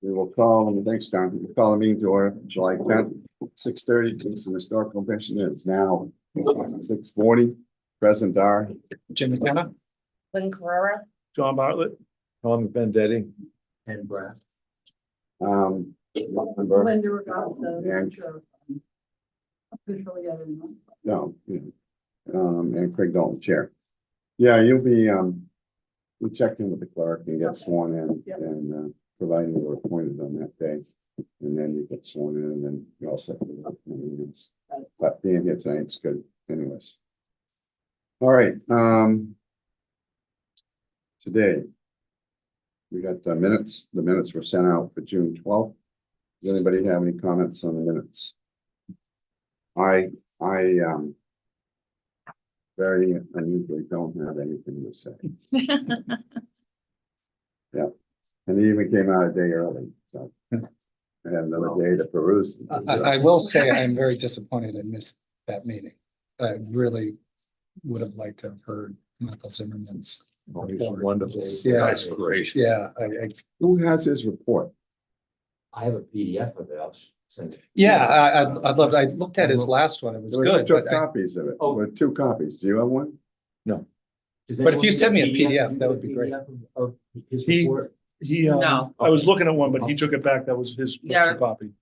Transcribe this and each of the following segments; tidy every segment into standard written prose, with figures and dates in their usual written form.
We will call, thanks, John. We'll call the meeting to order, July 10th, 6:30. Kingston Historical Commission is now 6:40. Present are Jim McKenna, Lynn Carrera. John Bartlett, Tom Vendetti. and Brad. member, Linda Regatta, And- officially, I don't know. no, yeah. And Craig Dalton, chair. Yeah, you'll be, we check in with the clerk and get Okay. sworn in Yep. and, providing you were appointed on that day. And then you get sworn in and then you all set for the meetings. But being here tonight's good anyways. All right, today. We got the minutes were sent out for June 12th. Does anybody have any comments on the minutes? I very unusually don't have anything to say. Yeah, and it even came out a day early, so I had another day to peruse. I will say I'm very disappointed I missed that meeting. I really would have liked to have heard Michael Zimmerman's. Oh, he's report. wonderful. Yeah. That's great. Yeah, I Who has his report? I have a PDF of it. I'll send it. I'd love, I looked at his last one. It was There were good, two but copies of it, Oh. with 2 copies. Do you have one? Does But if you anyone send me a have PDF, that would be great. PDF of his He- report? He, No. I was looking at one, but he took it back. That was his Yeah. extra copy.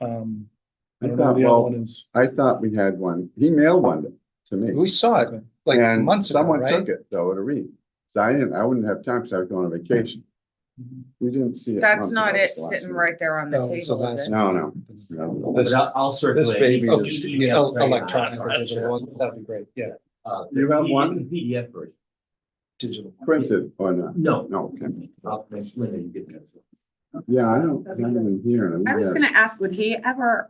I I don't know thought, what the other well, one is. I thought we had one. He mailed one to me. we saw it like And months ago, someone right? took it though to read. So I wouldn't have time because I was going on vacation. You didn't see it. That's months not ago, it it's the last sitting one. right there on the No, it's the table, is last it? No, no. But I'll circulate. baby Oh, is- PDF right now. Electronic or digital one, that'd be great, yeah, You have one? PDF version. digital. Printed or not? No. No, okay. I'll make sure that you get that. Yeah, I don't have them here. I was gonna ask, would he ever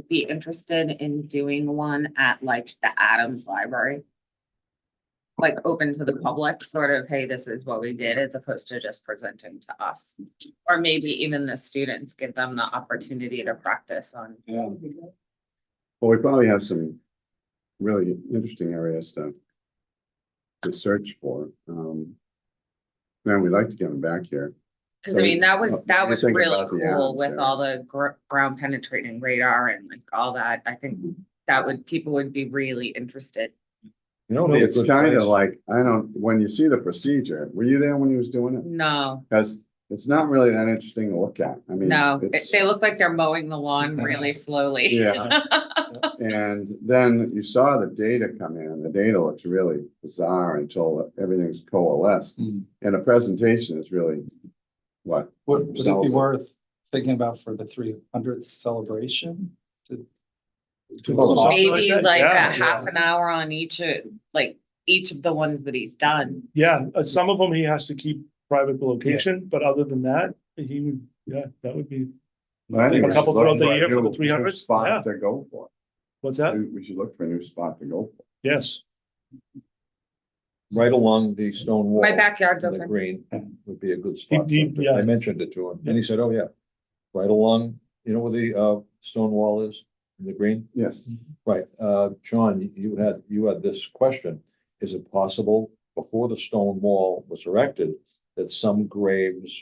be interested in doing one at like the Adams Library? Like open to the public, sort of, hey, this is what we did, as opposed to just presenting to us. Or maybe even the students, give them the opportunity to practice on. Yeah. Well, we probably have some really interesting areas to search for. Man, we'd like to get them back here. Cause So, I mean, that was what do you think really about the cool Adams with area? all the ground penetrating radar and like all that. I think that people would be really interested. You know, it'd be a It's good kind of place. like, when you see the procedure, were you there when he was doing it? No, Because it's not really that interesting to look at. I mean. no, it's- they look like they're mowing the lawn really slowly. Yeah. And then you saw the data come in, the data looks really bizarre until everything's coalesced. Mm. And the presentation is really, what? Would it sells be worth thinking about for the 300th celebration? Oh, Something Maybe that. like Yeah, a half an hour on each of the ones that he's done. Yeah, some of them he has to keep private the location, but other than that, he would, yeah, that would be, I think A we couple should look throughout the for a year for the new 300, yeah. Spot to go for. what's that? We should look for a new spot to go for. Yes, Right along the stone wall. My backyard's in the open. green would be a good spot. yeah. I mentioned it to him and he said, oh, yeah. Right along, you know where the stone wall is in the green? Yes, Right, John, you had this question. Is it possible before the stone wall was erected that some graves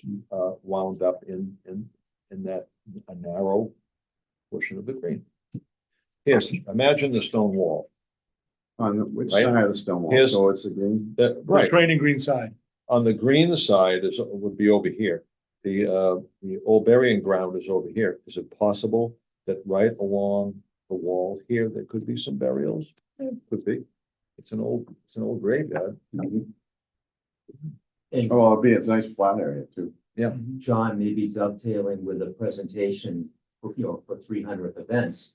wound up in that a narrow portion of the green? Yes, imagine the stone wall. on which Right. side of the stone wall, Here's- so it's a green, That, the right, training green side. on the green side would be over here. The old burying ground is over here. Is it possible that right along the wall here, there could be some burials? Could be. It's an old graveyard. And oh, it's a nice flat area too. John, maybe dovetailing with the presentation, for 300th events.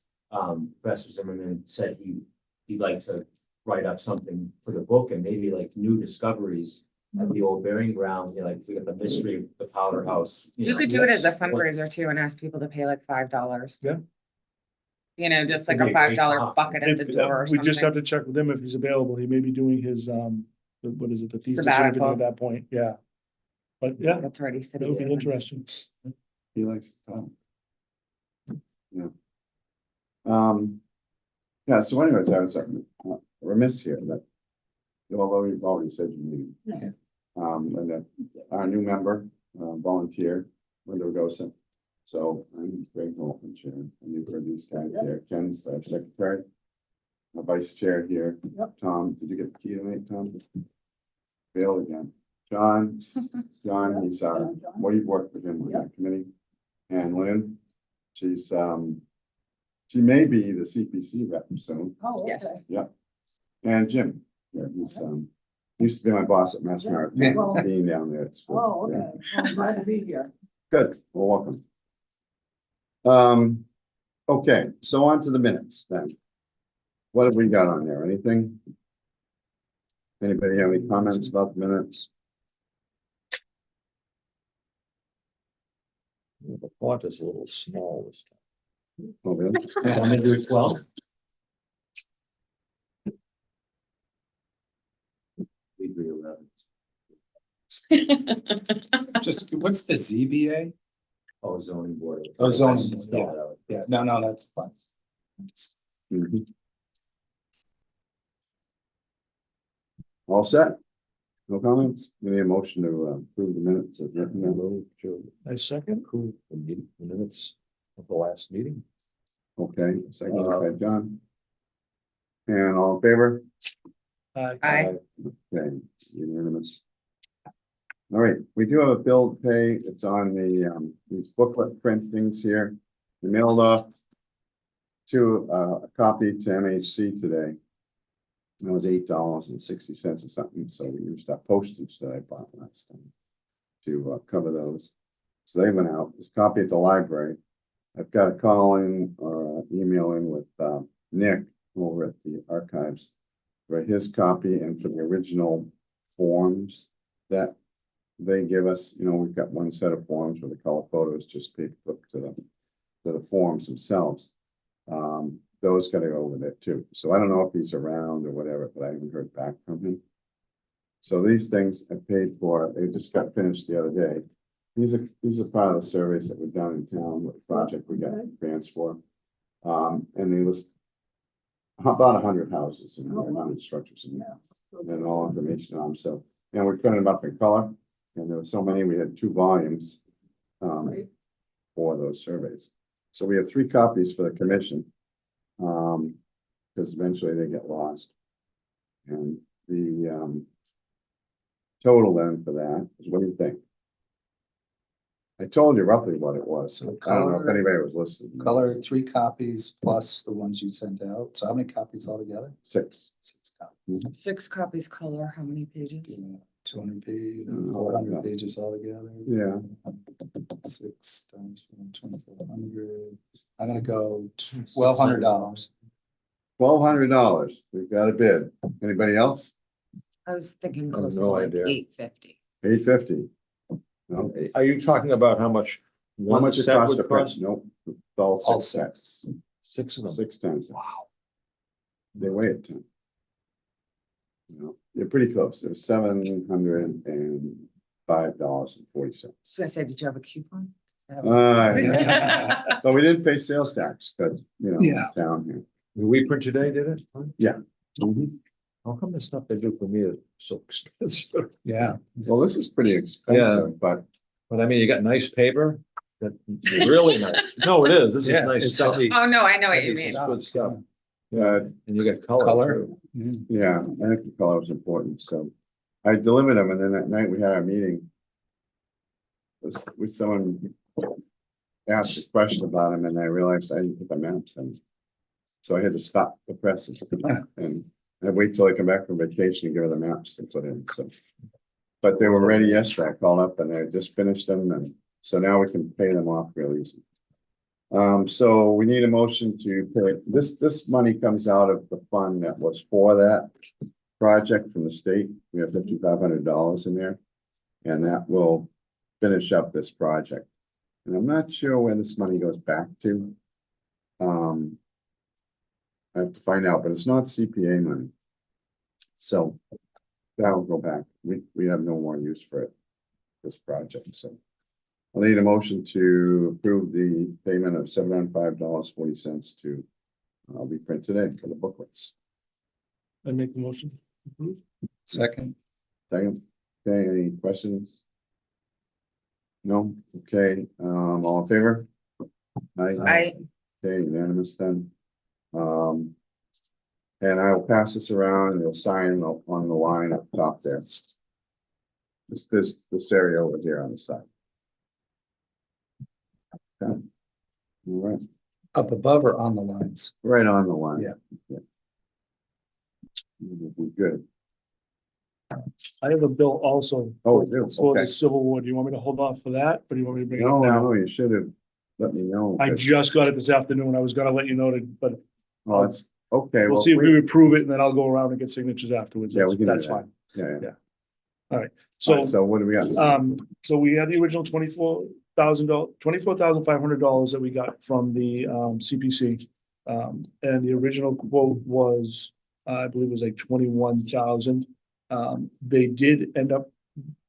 Professor Zimmerman said he'd like to write up something for the book and maybe like new discoveries at the old burying ground, like we got the mystery of the powder house. You know, could do it as a what- fundraiser too and ask people to pay like $5. Yeah. You know, just like Could a be a great $5 offer. bucket at the If- door or We just have something. to check with him if he's available. He may be doing his, what is it, the thesis and everything Sabbatical. at that point, yeah. But yeah, That's already that sitting would be there. interesting. He likes to talk. Yeah. Yeah, so anyways, I was remiss here that, although you've already said you need. Yeah. And that our new member, volunteer, Linda Gosen. So I'm Greg Wolfen, Chair, and you've heard these guys here. Ken's our secretary. A vice chair here. Tom, did you get the key tonight, Tom? Failed again. John, he's well, you've worked with him on that committee. And Lynn, she's she may be the CPC rep soon. Oh, okay. Yes. Yep. And Jim, yeah, he's used to be my boss at Mass Yeah. Marathon, Well- being down there at school. Oh, Yeah. okay. I'm glad to be here. Good, well, welcome. Okay, so on to the minutes then. What have we got on there? Anything? Anybody have any comments about the minutes? The font is a little small this time. Oh, really? Want me to do it 12? We do 11. Just, what's the ZBA? Oh, zoning board. Oh, zoning, Spell yeah. it out. Yeah, no, that's fine. Mhm. All set? No comments? Any motion to approve the minutes of written memo? I second. Approve the minutes of the last meeting. Okay, second by John. And all in favor? Aye. Okay, unanimous. All right, we do have a bill to pay. It's on the these booklet printings here. We mailed off to a copy to MHC today. That was $8.60 or something, so we used our postage that I bought last time to cover those. So they went out. There's a copy at the library. I've got a call in or email in with Nick over at the archives for his copy and for the original forms that they give us. You know, we've got one set of forms with the color photos, just paper clip to the forms themselves. Those gotta go with it too. So I don't know if he's around or whatever, but I haven't heard back from him. So these things I paid for, they just got finished the other day. These are part of the surveys that were done in town with the project we got grants for. And they list about 100 houses and 100 structures in there and all information on them. So, and we printed them up in color, and there were so many, we had 2 volumes for those surveys. So we have 3 copies for the commission. Because eventually they get lost. And the total then for that is, what do you think? I told you roughly what it was. So I don't know if color- anybody was listening. Color, 3 copies plus the ones you sent out. So how many copies altogether? 6. 6 copies. 6 copies color, how many pages? 200 pages, Oh, 400 yeah. pages altogether. Yeah. 6 times 2,400. I'm gonna go $1,200. $1,200. We've got a bid. Anybody else? I was thinking I have close to no like idea. 850. $850. No. Are you talking about how much How one much it set costs to would print? cost? Nope. It's all All 6 sets. 6. 6 of them. 6 times. Wow. They weigh a ton. You know, you're pretty close. It was $705.40. So I said, did you have a coupon? But we didn't pay sales tax because, you know, Yeah. down here. Did we print today, did it? Yeah. How come the stuff they do for me is so expensive? Yeah. Well, this is pretty expensive, but But I mean, you got nice paper, that really nice. No, it is. This is Yeah, nice it's- stuff. Oh, no, I know what you It's mean. Good stuff. uh, And you got color Color. too. yeah, I think the color was important. So I delivered them, and then that night we had our meeting. With someone asked a question about them, and I realized I didn't put the maps in. So I had to stop the presses and I wait till I come back from vacation and give her the maps to put in, so. But they were ready yesterday. I called up and I just finished them, and so now we can pay them off real easy. So we need a motion to pay, this money comes out of the fund that was for that project from the state. We have $5,500 in there. And that will finish up this project. And I'm not sure where this money goes back to. I have to find out, but it's not CPA money. So that'll go back. We have no more use for it, this project, so. I'll need a motion to approve the payment of $705.40 to be printed today for the booklets. I make the motion. Second. Second, okay, any questions? No, okay, all in favor? Aye. I, Okay, unanimous then. And I will pass this around and you'll sign on the line up top there. This area over here on the side. Okay. All right, Up above or on the lines? right on the line. Yeah. It'll be good. I have a bill also. Oh, you do? For Okay. the Civil War. Do you want me to hold off for that, or do you want me to bring it up No, now? no, you should have let me know. I just got it this afternoon. I was gonna let you know but Oh, it's, okay. we'll see if we approve it and then I'll go around and get signatures afterwards. Yeah, we can do That's that. fine. Yeah, yeah. All right. So, So, what do we got? so we had the original $24,500 that we got from the CPC. And the original quote was, I believe it was like 21,000. They did end up,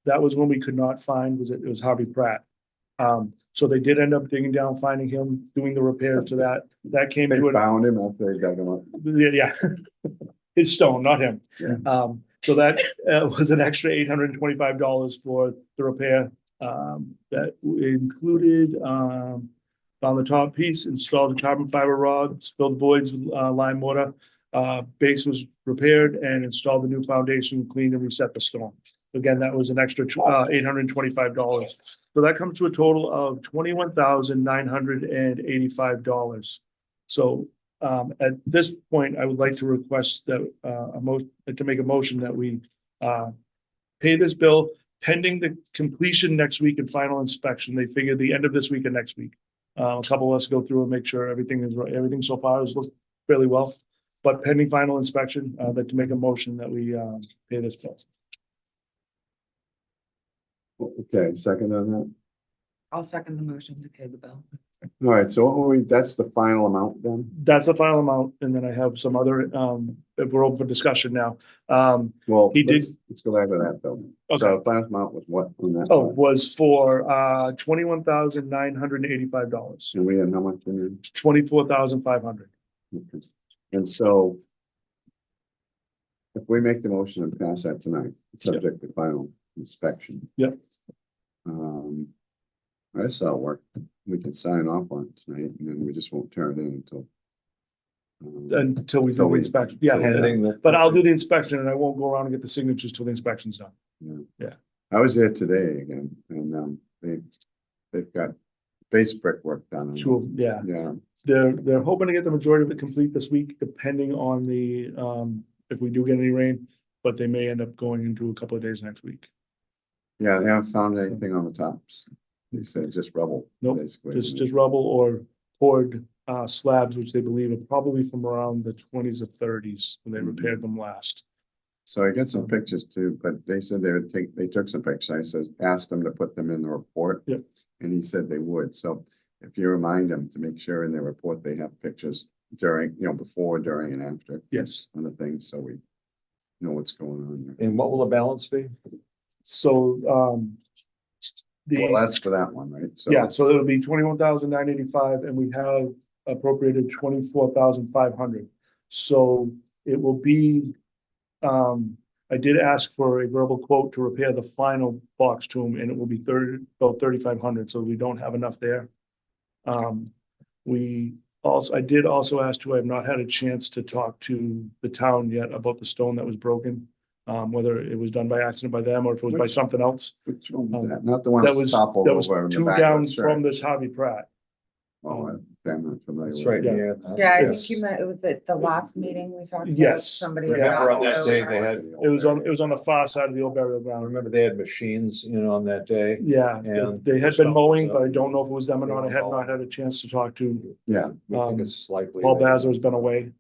that was when we could not find, it was Harvey Pratt. So they did end up digging down, finding him, doing the repair to that. That came They to it. found him after they dug him up. Yeah. His stone, not him. Yeah. So that was an extra $825 for the repair. That included, on the top piece, installed the carbon fiber rods, filled voids with lime mortar. Base was repaired and installed the new foundation, cleaned and reset the stone. Again, that was an extra $825. So that comes to a total of $21,985. So at this point, I would like to request that to make a motion that we pay this bill pending the completion next week and final inspection. They figure the end of this week and next week. A couple of us go through and make sure everything is right. Everything so far has looked fairly well, but pending final inspection, I'd like to make a motion that we pay this bill. Okay, second on that. I'll second the motion to pay the bill. All right, so that's the final amount then? That's the final amount, and then I have some other, if we're open for discussion now. Well, He did- let's go back to that though. Okay. So the final amount was what on that? Oh, side? was for $21,985, And we had how much in 24,500. there? Okay. And so if we make the motion and pass that tonight, subject to final inspection. Yep. That's how it work. We can sign off on it tonight and then we just won't turn it in until. Until we do Until the we- inspection, yeah, Pending the- but I'll do the inspection and I won't go around and get the signatures till the inspection's done. I was there today again and they've got base brickwork done. on it. Sure, yeah, Yeah, they're hoping to get the majority of it complete this week, depending on the, if we do get any rain, but they may end up going into a couple of days next week. yeah, they haven't found anything on the tops. They said just rubble. Nope, basically. Just rubble or poured slabs, which they believe are probably from around the 20s or 30s when they repaired them last. So I got some pictures too, but they said they took some pictures. I said, asked them to put them in the report. Yep. And he said they would. So if you remind them to make sure in their report, they have pictures during, before, during and after. Yes. On the things, so we know what's going on there. And what will the balance be? So, Well, the, that's for that one, right? So yeah, so it'll be 21,985 and we have appropriated 24,500. So it will be, I did ask for a verbal quote to repair the final box tomb and it will be about 3,500, so we don't have enough there. I did also ask to, I have not had a chance to talk to the town yet about the stone that was broken. Whether it was done by accident by them or if it was by something else. which one was that? Not the one That that's was, toppled that was over in the two back of down the shirt. from this Harvey Pratt. Oh, I'm not familiar That's with right it. Yes. here. Yeah, I Yes. think you meant, it was at the last meeting we talked about. Yes. Somebody. Remember on that knocked day over. they had, It was on the far side of the old burial I ground. remember they had machines, on that day. Yeah, And they had the been stuff mowing, was but I up. don't know if it was them or They not. I were had mowing. not had a chance to talk to, Yeah, We think it's likely. Paul they- Bazar has been away.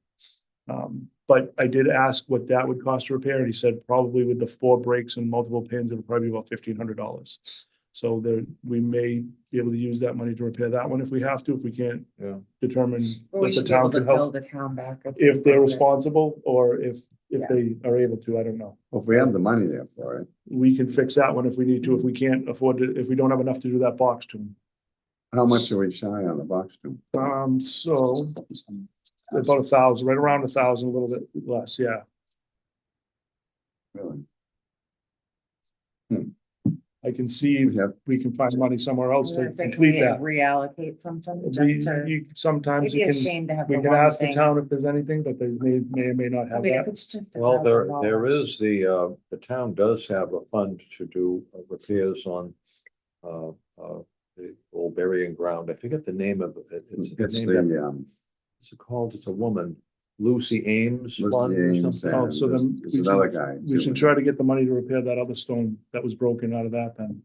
But I did ask what that would cost to repair, and he said probably with the 4 breaks and multiple pins, it would probably be about $1,500. So there, we may be able to use that money to repair that one if we have to, if we can't Yeah. determine But we that the should be able town to can bill help. the town back. If they're responsible, or if Yeah. they are able to, I don't know. well, if we have the money there for it, We can fix that one if we need to, if we can't afford to, if we don't have enough to do that box tomb. how much are we shy on the box tomb? So about 1,000, right around 1,000, a little bit less, yeah. Really? I can see if Yep. we can find money somewhere else to Can we complete that. reallocate something? We, Just to- sometimes It'd be you a can, shame to have we the can one ask the thing. town if there's anything, but they may or may not I have mean, if that. it's just. Well, there $1,000. is the town does have a fund to do repairs on uh, the old burying ground. I forget the name of it. It's named after- the, What's it called? It's a woman, Lucy Ames Lucy Fund or Ames something. Oh, and so then there's we should- another guy. We too. should try to get the money to repair that other stone that was broken out of that then.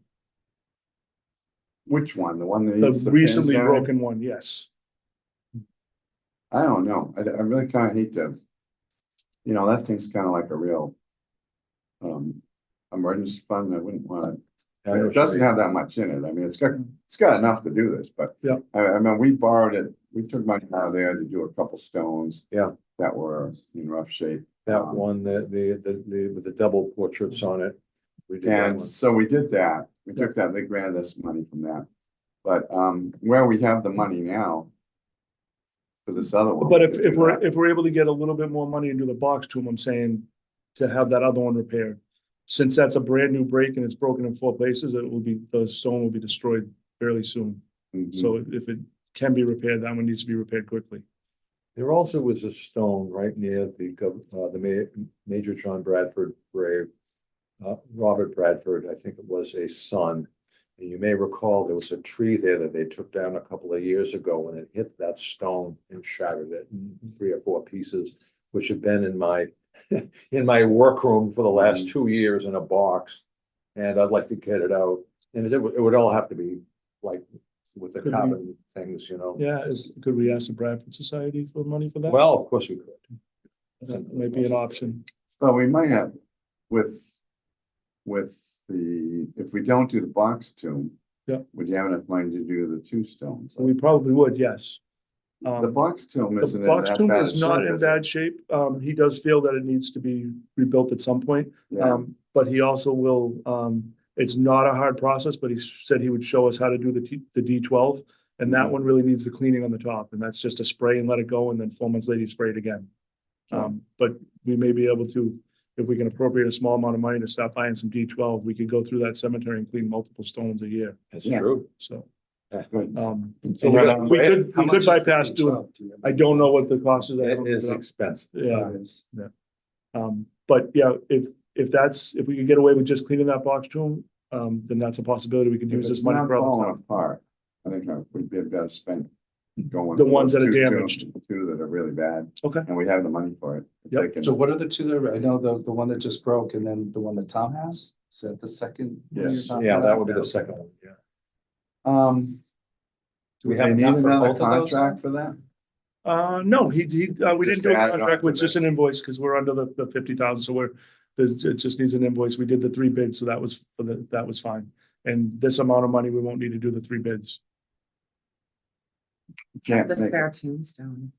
Which one? The one that The needs the recently pins on it? broken one, yes. I don't know. I really kind of hate to, that thing's kind of like a real emergency fund. I wouldn't want to, it doesn't have that much in it. I mean, it's got enough to do this, but Yeah. I mean, we borrowed it. We took money out of there to do a couple stones. Yeah. That were in rough shape. That one, with the double portraits on it. We did that And one. so we did that. We took that, they granted us money from that. But where we have the money now for this other one. But we if, could do that. if we're able to get a little bit more money into the box tomb, I'm saying to have that other one repaired. Since that's a brand new break and it's broken in 4 places, the stone will be destroyed fairly soon. Mhm. So if it can be repaired, that one needs to be repaired quickly. There also was a stone right near Major John Bradford grave. Robert Bradford, I think it was a son. And you may recall there was a tree there that they took down a couple of years ago and it hit that stone and shattered it in 3 or 4 pieces, which have been in my in my workroom for the last 2 years in a box. And I'd like to get it out. And it would all have to be like with the Could we- carbon things, Yeah, could we ask the Bradford Society for money for that? Well, of course we could. That might be an option. But we might have with if we don't do the box tomb. Yeah. Would you have enough money to do the 2 stones? So we probably would, yes. The box tomb The isn't in box that tomb bad is not shape, in is it? bad shape. He does feel that it needs to be rebuilt at some point. Yeah, But he also will, it's not a hard process, but he said he would show us how to do the D12. And that Mhm. one really needs the cleaning on the top, and that's just a spray and let it go, and then 4 months later, you spray it again. But we may be able to, if we can appropriate a small amount of money to stop buying some D12, we could go through that cemetery and clean multiple stones a year, That's Yeah. true. so. good. So we we got- could, How we much could is the bypass D12? doing, Do you have I any don't know idea? what the cost is. I It haven't is looked it up. expensive. Yeah. It is. But yeah, if we could get away with just cleaning that box tomb, then that's a possibility. We could If use this it's money not for other falling stuff. apart, I think we'd be better spent going. The for ones those that are 2 damaged. tombs, 2 that are really bad, Okay, and we have the money for it. If Yep. they can- So what are the 2 there? I know the one that just broke and then the one that Tom has? Is that the second? one you're Yes. talking Yeah, that about? would be the second one, yeah. Do we They have need enough for another both of those? contract for that? no, we Just didn't do a add it on contract to with just an this. invoice, because we're under the 50,000, so it just needs an invoice. We did the 3 bids, so that was fine. And this amount of money, we won't need to do the 3 bids. Can't The make spare it. tombstone.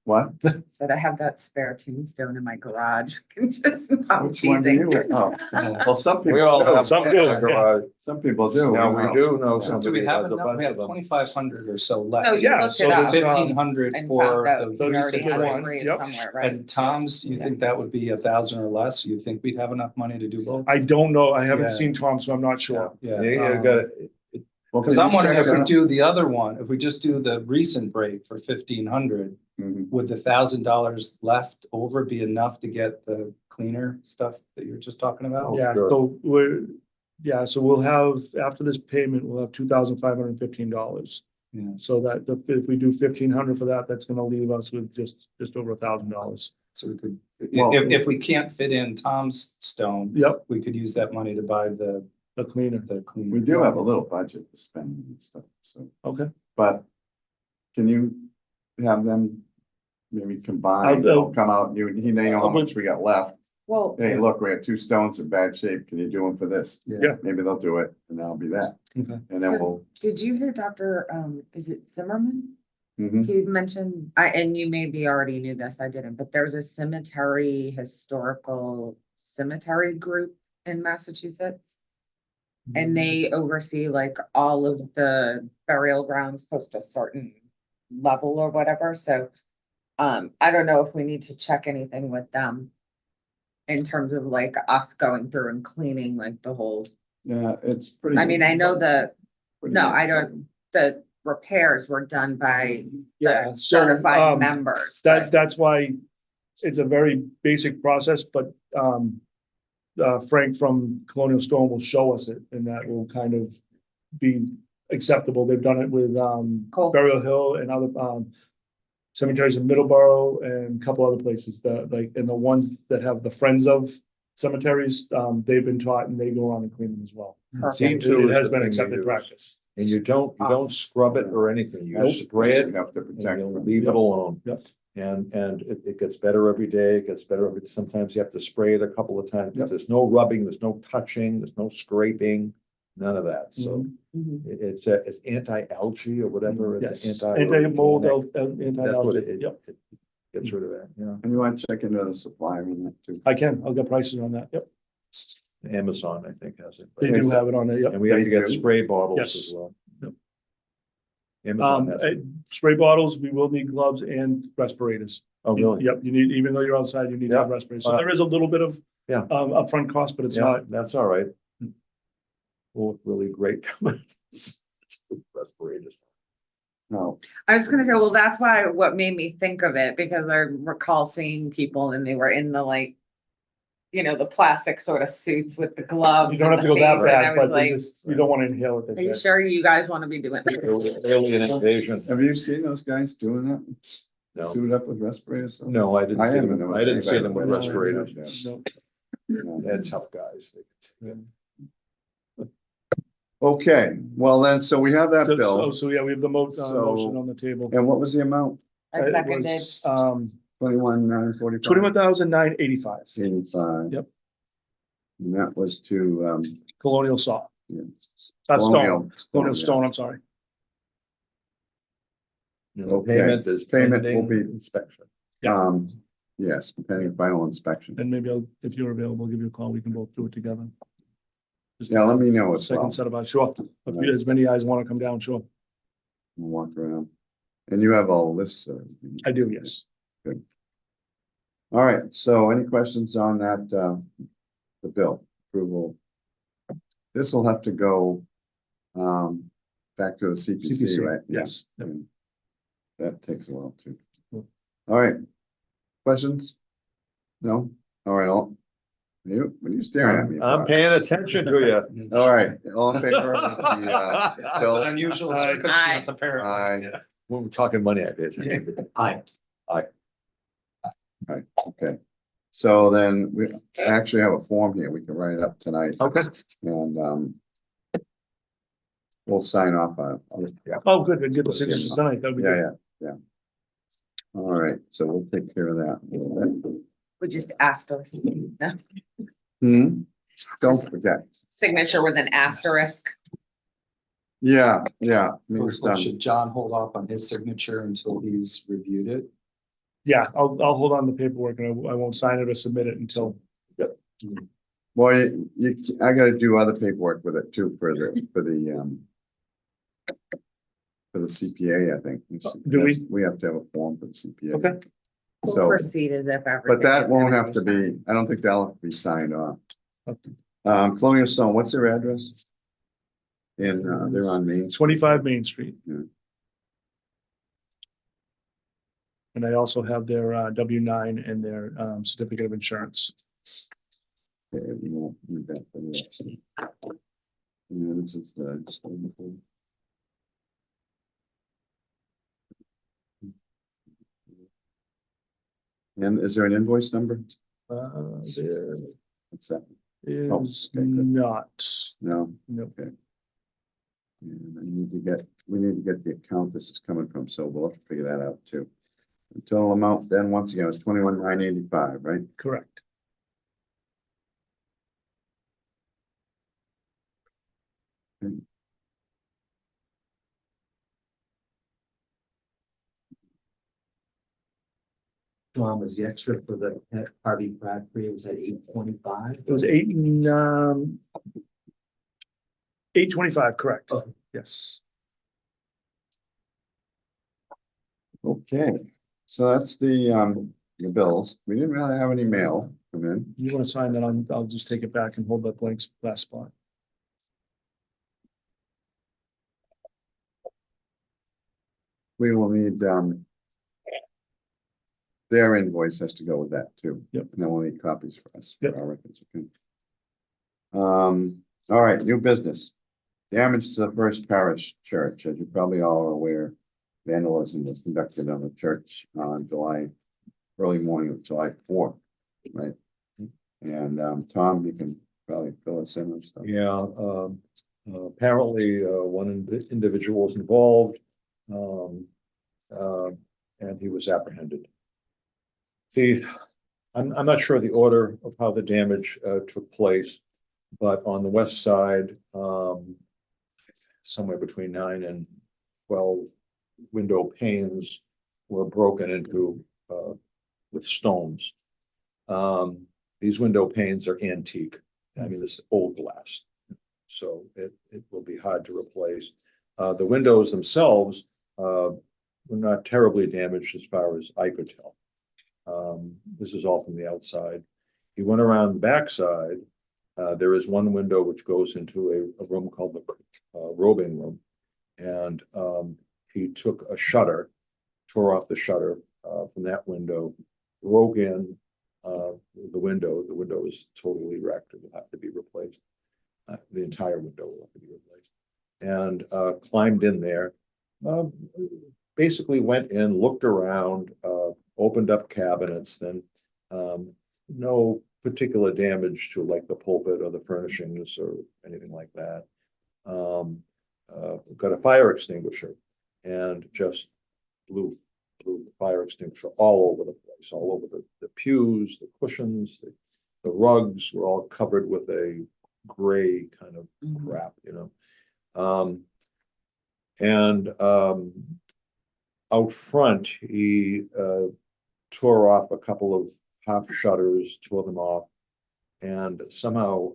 What? Said I have that spare tombstone in my garage. Can just not Which one do you? teasing. Oh, well, some people. We all do. have Some some do, in our garage. Some people do. Now, we do know So do somebody we who have has a enough? We bunch have of them. 2,500 or so No, left. you Yeah, looked so it up there's, 1,500 and for found out the you already recent had break. it raised Yep. somewhere, right? And Tom's, do you think that would be 1,000 or less? You think we'd have enough money to do both? I don't know. I haven't Yeah. seen Tom, so I'm not sure. Yeah. You got Because I'm wondering if we do the other one, if we just do the recent break for 1,500, Mhm. would the $1,000 left over be enough to get the cleaner stuff that you were just talking about? Oh, Yeah, sure. so we'll have, after this payment, we'll have $2,515. Yeah. So that if we do 1,500 for that, that's gonna leave us with just over $1,000. So we could, Well- if we can't fit in Tom's stone, Yep, we could use that money to buy the the cleaner. cleaner. We do have a little budget to spend and stuff, so, Okay. but can you have them maybe combine, I'll- come out, they know how much we got left. Well, Hey, look, we have 2 stones in bad shape. Can you do them for this? Yeah. Maybe they'll do it and that'll be that. Okay. And then So- we'll, did you hear Dr. Is it Zimmerman? mhm. He mentioned, and you maybe already knew this, I didn't, but there's a historical cemetery group in Massachusetts. And they oversee like all of the burial grounds post a certain level or whatever, so. I don't know if we need to check anything with them. In terms of like us going through and cleaning like the whole Yeah, it's pretty. I mean, I know pretty no, much I don't, the repairs were done by Yeah, the so, certified members. but- that's why it's a very basic process, but, Frank from Colonial Stone will show us it, and that will kind of be acceptable. They've done it with, Cool. Burial Hill and other, cemeteries in Middleborough and a couple other places that, like, and the ones that have the Friends of cemeteries, they've been taught and they go around and clean them as well. Perfect. Team two It is has the been thing accepted you use. practice. And you don't Awesome. scrub it or anything. You Nope. spray it You have to and protect you them. leave it alone. Yep. And it gets better every day. It gets better every, sometimes you have to spray it a couple of times. Yep. There's no rubbing, there's no touching, there's no scraping, none of that. So Mhm. it's anti-algae or whatever. It's Yes, anti. anti-mold, That's what anti. it, Yep, it gets rid of that, yeah. And you want to check into the supplier in that too. I can, I'll get prices on that, yep. Amazon, I think, has it. They do have it on there, yep. And we have to They get do? spray bottles Yes. as well. Yep. Amazon has it. Spray bottles, we will need gloves and respirators. Oh, really? Yep, you need, even though you're outside, you need to have respirators. So there is a little bit of Yeah. upfront cost, but it's Yeah, not, that's all right. Will look really great coming. Respirators. No, I was gonna say, well, that's why, what made me think of it, because I recall seeing people and they were in the like, the plastic sort of suits with the gloves. you don't have and to the go that face, and I bad, was but like, you don't want to inhale it. are you sure you guys want to be doing it? Alien invasion. have you seen those guys doing that? No. Suit up with respirators? No, I didn't I see haven't them. noticed I didn't see anybody them with with respirators. respirators. No. They're tough guys. Okay, well then, so we have that So, bill. so yeah, we have the So- motion on the table. And what was the amount? I It seconded. was, 21,945. 21,985, 85. Yep. And that was to, Colonial saw, yeah. Colonial yeah. Stone, I'm sorry. Okay. Payment is Payment will pending be- inspection. Yeah. Yes, pending final inspection. And maybe I'll, if you're available, I'll give you a call. We can both do it together. Just Yeah, let me know as well. second set of eyes, sure. If you, as many eyes want to come down, sure. We'll walk around. And you have all lists of everything. I do, yes. All right, so any questions on that, the bill approval? This will have to go, back to the CPC, right? Yeah. Yes. Yep. And that takes a while too. Cool. All right. Questions? No? All right, all. What are you staring at me? I'm for? paying attention to you. All right, all in favor of the, bill? unusual circumstance, apparently. Aye. When we're talking money, I pay attention. Hi. Okay, so then we actually have a form here, we can write it up tonight. Okay. And, we'll sign off on it. Yeah, Oh, good, we get the signatures tonight, that'd be yeah, good. yeah. All right, so we'll take care of that. We just asterisk. No. Don't forget. Signature with an asterisk. Yeah, yeah. Or Next time. should John hold off on his signature until he's reviewed it? Yeah, I'll hold on to the paperwork and I won't sign it or submit it until, Well, I gotta do other paperwork with it too for the CPA, I think. Do we? We have to have a form for the CPA. Okay. We'll So, proceed as if everything. but that is won't gonna have to be, I don't think that'll have to be signed off. Okay. Colonial Stone, what's their address? They're on Main. Street. 25 Main Street. Yeah. And I also have their W-9 and their certificate of insurance. Okay, we won't need that for the rest. And this is the. And is there an invoice number? There What's that? is okay, good. not, No, no, and we need to get the account this is coming from, so we'll have to figure that out too. The total amount then, once again, is 21,985, right? correct. John, was the extra for the Harvey Crabtree, was that 825? It was 825, correct. Okay. Yes. Okay, so that's the bills. We didn't really have any mail come in. You want to sign that? I'll just take it back and hold that blank last spot. we will need, their invoice has to go with that too. Yep. And then we'll need copies for us. Yep. For our records, okay. All right, new business. Damage to the First Parish Church. As you probably all are aware, vandalism was conducted on the church on early morning of July 4th, right? And, Tom, you can probably fill us in on stuff. Yeah, apparently, one individual was involved, and he was apprehended. I'm not sure the order of how the damage, took place, but on the west side, somewhere between 9 and 12 window panes were broken into, with stones. These window panes are antique. I mean, this is old glass, so it will be hard to replace. The windows themselves, were not terribly damaged as far as I could tell. This is all from the outside. He went around the backside. There is one window which goes into a room called the robing room. And he took a shutter, tore off the shutter from that window, broke in the window. The window is totally wrecked. It will have to be replaced. The entire window will have to be replaced. And climbed in there. Basically went in, looked around, opened up cabinets, then no particular damage to like the pulpit or the furnishings or anything like that. Got a fire extinguisher and just blew the fire extinguisher all over the place, all over the pews, the cushions, the rugs were all covered with a gray kind of crap, you know. And out front, he tore off a couple of half shutters, tore them off, and somehow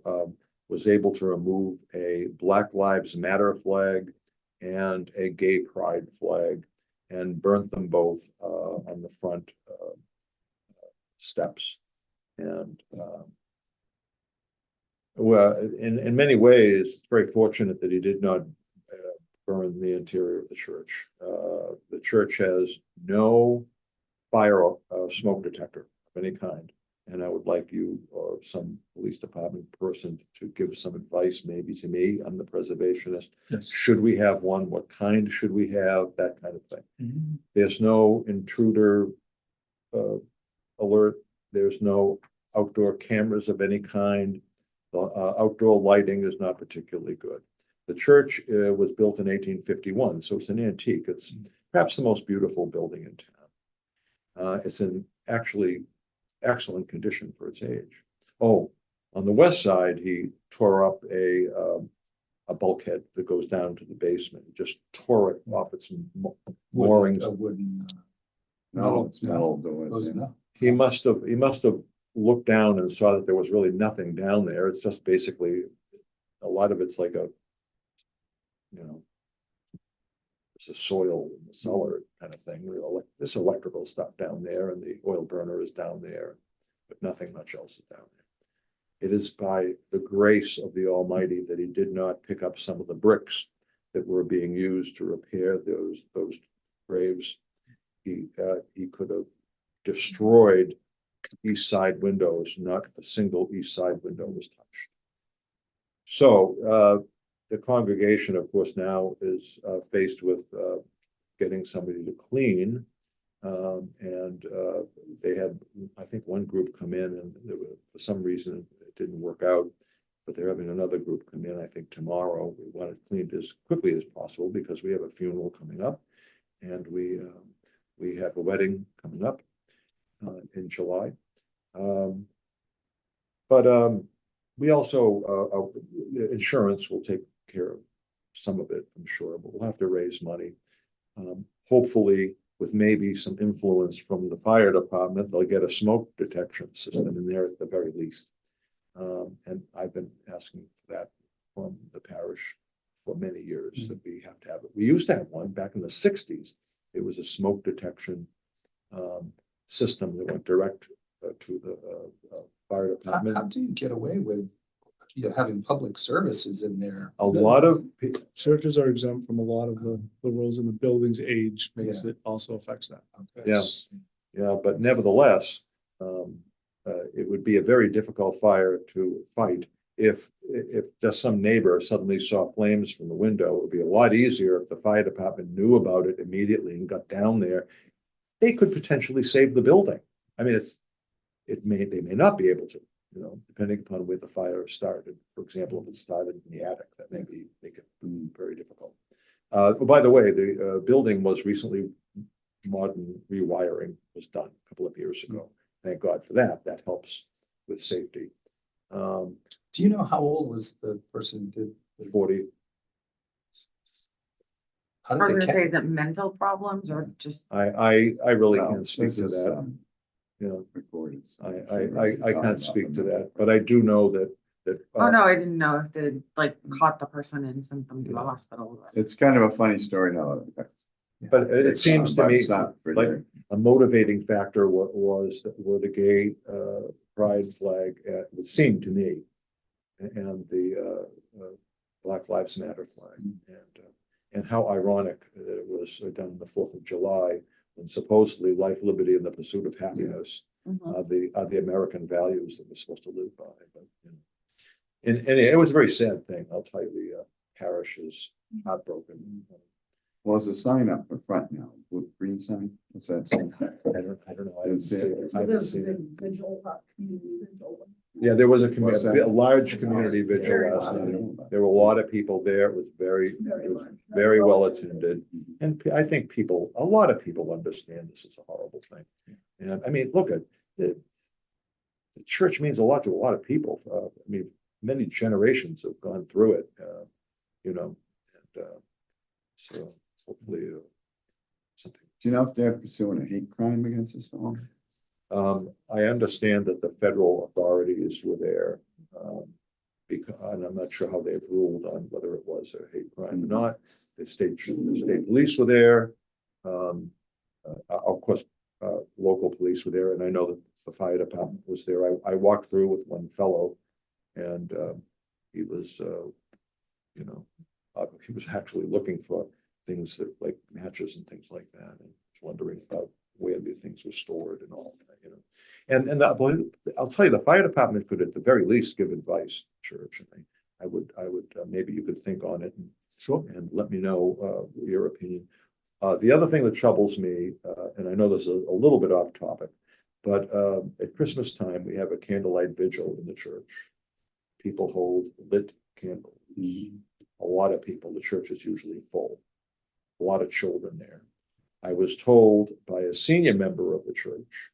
was able to remove a Black Lives Matter flag and a gay pride flag and burnt them both on the front steps. And well, in many ways, it's very fortunate that he did not burn the interior of the church. The church has no fire smoke detector of any kind. And I would like you or some police department person to give some advice, maybe to me. I'm the preservationist. Yes. Should we have one? What kind should we have? That kind of thing. Mhm. There's no intruder alert. There's no outdoor cameras of any kind. The outdoor lighting is not particularly good. The church was built in 1851, so it's an antique. It's perhaps the most beautiful building in town. It's in actually excellent condition for its age. Oh, on the west side, he tore up a bulkhead that goes down to the basement. He just tore it off its moorings. A wooden. No, it's metal doors. Was it Yeah. not? He must have looked down and saw that there was really nothing down there. It's just basically a lot of it's like a, you know, it's a soil in the cellar kind of thing. There's electrical stuff down there, and the oil burner is down there, but nothing much else is down there. It is by the grace of the Almighty that he did not pick up some of the bricks that were being used to repair those graves. He could have destroyed east side windows. Not a single east side window was touched. So the congregation, of course, now is faced with getting somebody to clean. And they had, I think, one group come in, and for some reason it didn't work out, but they're having another group come in, I think, tomorrow. We want it cleaned as quickly as possible because we have a funeral coming up, and we have a wedding coming up in July. But we also, insurance will take care of some of it, I'm sure, but we'll have to raise money. Hopefully, with maybe some influence from the fire department, they'll get a smoke detection system in there at the very least. And I've been asking for that from the parish for many years, that we have to have it. We used to have one back in the 60s. It was a smoke detection system that went direct to the fire How department. do you get away with having public services in there. A lot of, Churches are exempt from a lot of the rules in the building's age, because it also affects that. Okay. Yeah. yeah, but nevertheless, it would be a very difficult fire to fight. If just some neighbor suddenly saw flames from the window, it would be a lot easier if the fire department knew about it immediately and got down there. They could potentially save the building. I mean, they may not be able to, depending upon where the fire started. For example, if it started in the attic, that may make it very difficult. By the way, the building was recently modern rewiring was done a couple of years ago. Thank God for that. That helps with safety. Do you know how old was the person who did? 40. How I was did they gonna say, catch? is it mental problems or just, I really Well, can't speak this to is, that. Yeah, recorded. so I, I'm I, sure I, we can I talk can't about speak to them. that, but I do know that. oh no, I didn't know if they like caught the person and sent them to the Yeah. hospital. It's kind of a funny story now. But it seems to But me it's not for like their- a motivating factor was that were the gay pride flag, it would seem to me, and the Black Lives Matter flag, and how ironic that it was done on the 4th of July, when supposedly life, liberty, and the pursuit of happiness are the American values that we're supposed to live by. But and it was a very sad thing. I'll tell you, the parish is heartbroken. Well, there's a sign up in front now, blue, green sign, what's that sign? I don't know. I didn't see it. I haven't seen it. Vigil, community vigil. Yeah, there was a What's that? a large community vigil Very last loud. night. There were a lot of people there. It was very well attended. And I think a lot of people understand this is a horrible thing. And I mean, look at the church means a lot to a lot of people. I mean, many generations have gone through it, and so hopefully something. Do you know if they're pursuing a hate crime against this fellow? I understand that the federal authorities were there, because, and I'm not sure how they've ruled on whether it was a hate crime or not. The state police were there. Of course, local police were there, and I know that the fire department was there. I walked through with one fellow, and he was, he was actually looking for things that like matches and things like that, and was wondering about where the things were stored and all that, And I'll tell you, the fire department could at the very least give advice, church, and I would maybe you could think on it and let me know your opinion. The other thing that troubles me, and I know this is a little bit off topic, but at Christmas time we have a candlelight vigil in the church. People hold lit candles. A lot of people. The church is usually full. A lot of children there. I was told by a senior member of the church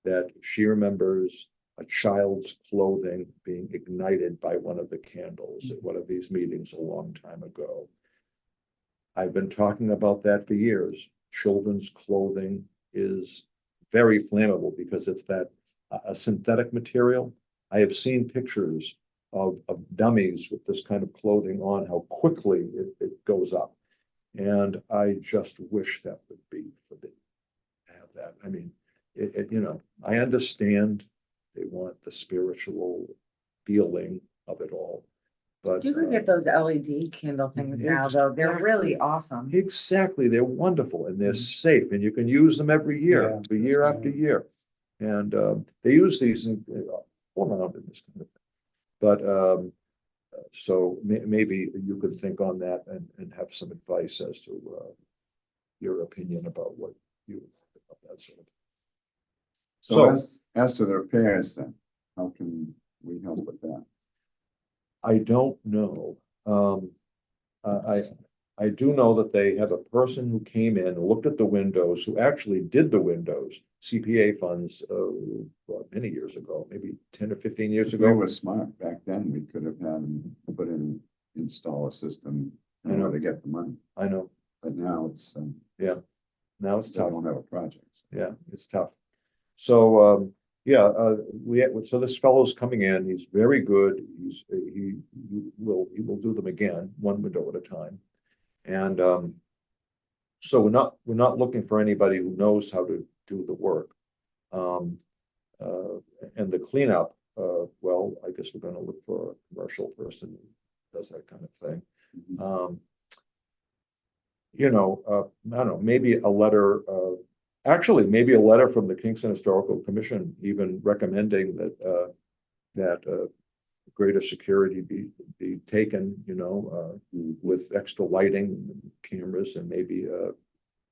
that she remembers a child's clothing being ignited by one of the candles at one of these meetings a long time ago. I've been talking about that for years. Children's clothing is very flammable because it's that a synthetic material. I have seen pictures of dummies with this kind of clothing on, how quickly it goes up. And I just wish that would be forbidden to have that. I mean, I understand they want the spiritual feeling of it all, but you can get those LED candle things now, though. They're really awesome. exactly, they're wonderful and they're safe, and you can use them every year, year after year. And they use these all around in this kind of thing. But so maybe you could think on that and have some advice as to your opinion about what you would think about that sort of thing. So as to the repairs then, how can we help with that? I don't know. I do know that they have a person who came in and looked at the windows, who actually did the windows, CPA funds, many years ago, maybe 10 or 15 years If we ago. were smart back then, we could have had them install a system I in know. order to get the money, I know. but now it's, Now it's they tough. don't have a project. Yeah, it's tough. So so this fellow's coming in. He's very good. He will do them again, one window at a time. And so we're not looking for anybody who knows how to do the work. And the cleanup well, I guess we're gonna look for a commercial person who does that kind of thing. You know, I don't know, maybe a letter, actually, maybe a letter from the Kingston Historical Commission even recommending that greater security be taken, you know, with extra lighting, cameras, and maybe a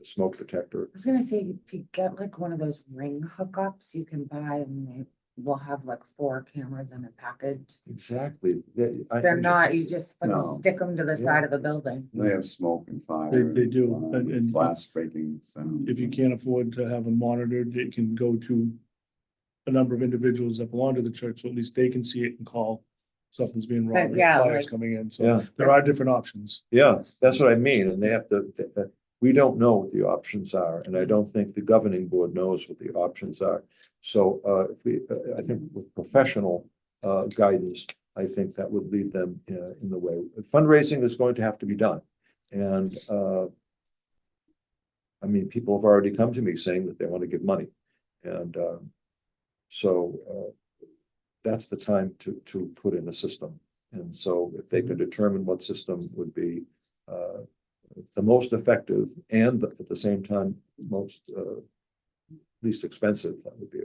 smoke detector. I was gonna say, to get like one of those ring hookups you can buy and they will have like 4 cameras in a package. Exactly. They're not, you just like No. stick them to the side of the building. They have smoke and fire. They do, and Glass breaking sound. if you can't afford to have them monitored, it can go to a number of individuals that belong to the church, so at least they can see it and call something's being wrong, yeah, fires like- coming in, Yeah. so there are different options. Yeah, that's what I mean, and they have to, we don't know what the options are, and I don't think the governing board knows what the options are. So, if we, I think with professional, guidance, I think that would lead them, in the way. Fundraising is going to have to be done, and, I mean, people have already come to me saying that they want to give money, and, so, that's the time to put in a system. And so if they can determine what system would be, the most effective and at the same time, most, least expensive, that would be.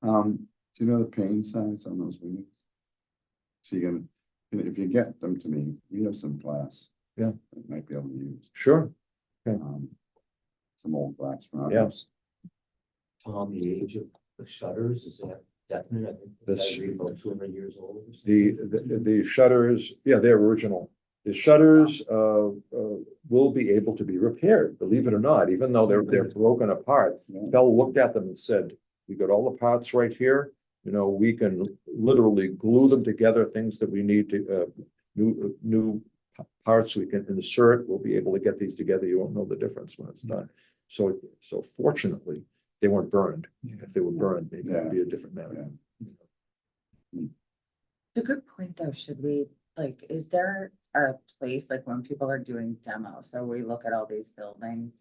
Do you know the pane size on those windows? So you're gonna, if you get them to me, we have some glass. Yeah. That might be able to use, Sure. some old glass from our Yeah. house. Tom, the age of the shutters, is that definite? I think That's- I read about 200 years old or something. The shutters, yeah, they're original. The shutters, will be able to be repaired, believe it or not, even though they're broken apart. Yeah. Bell looked at them and said, we got all the parts right here. You know, we can literally glue them together, things that we need to, new parts we can insert. We'll be able to get these together. You won't know the difference when it's done. So fortunately, they weren't burned. If they were burned, maybe it'd be a different matter. It's a good point though, should we, like, is there a place, like when people are doing demos, so we look at all these buildings?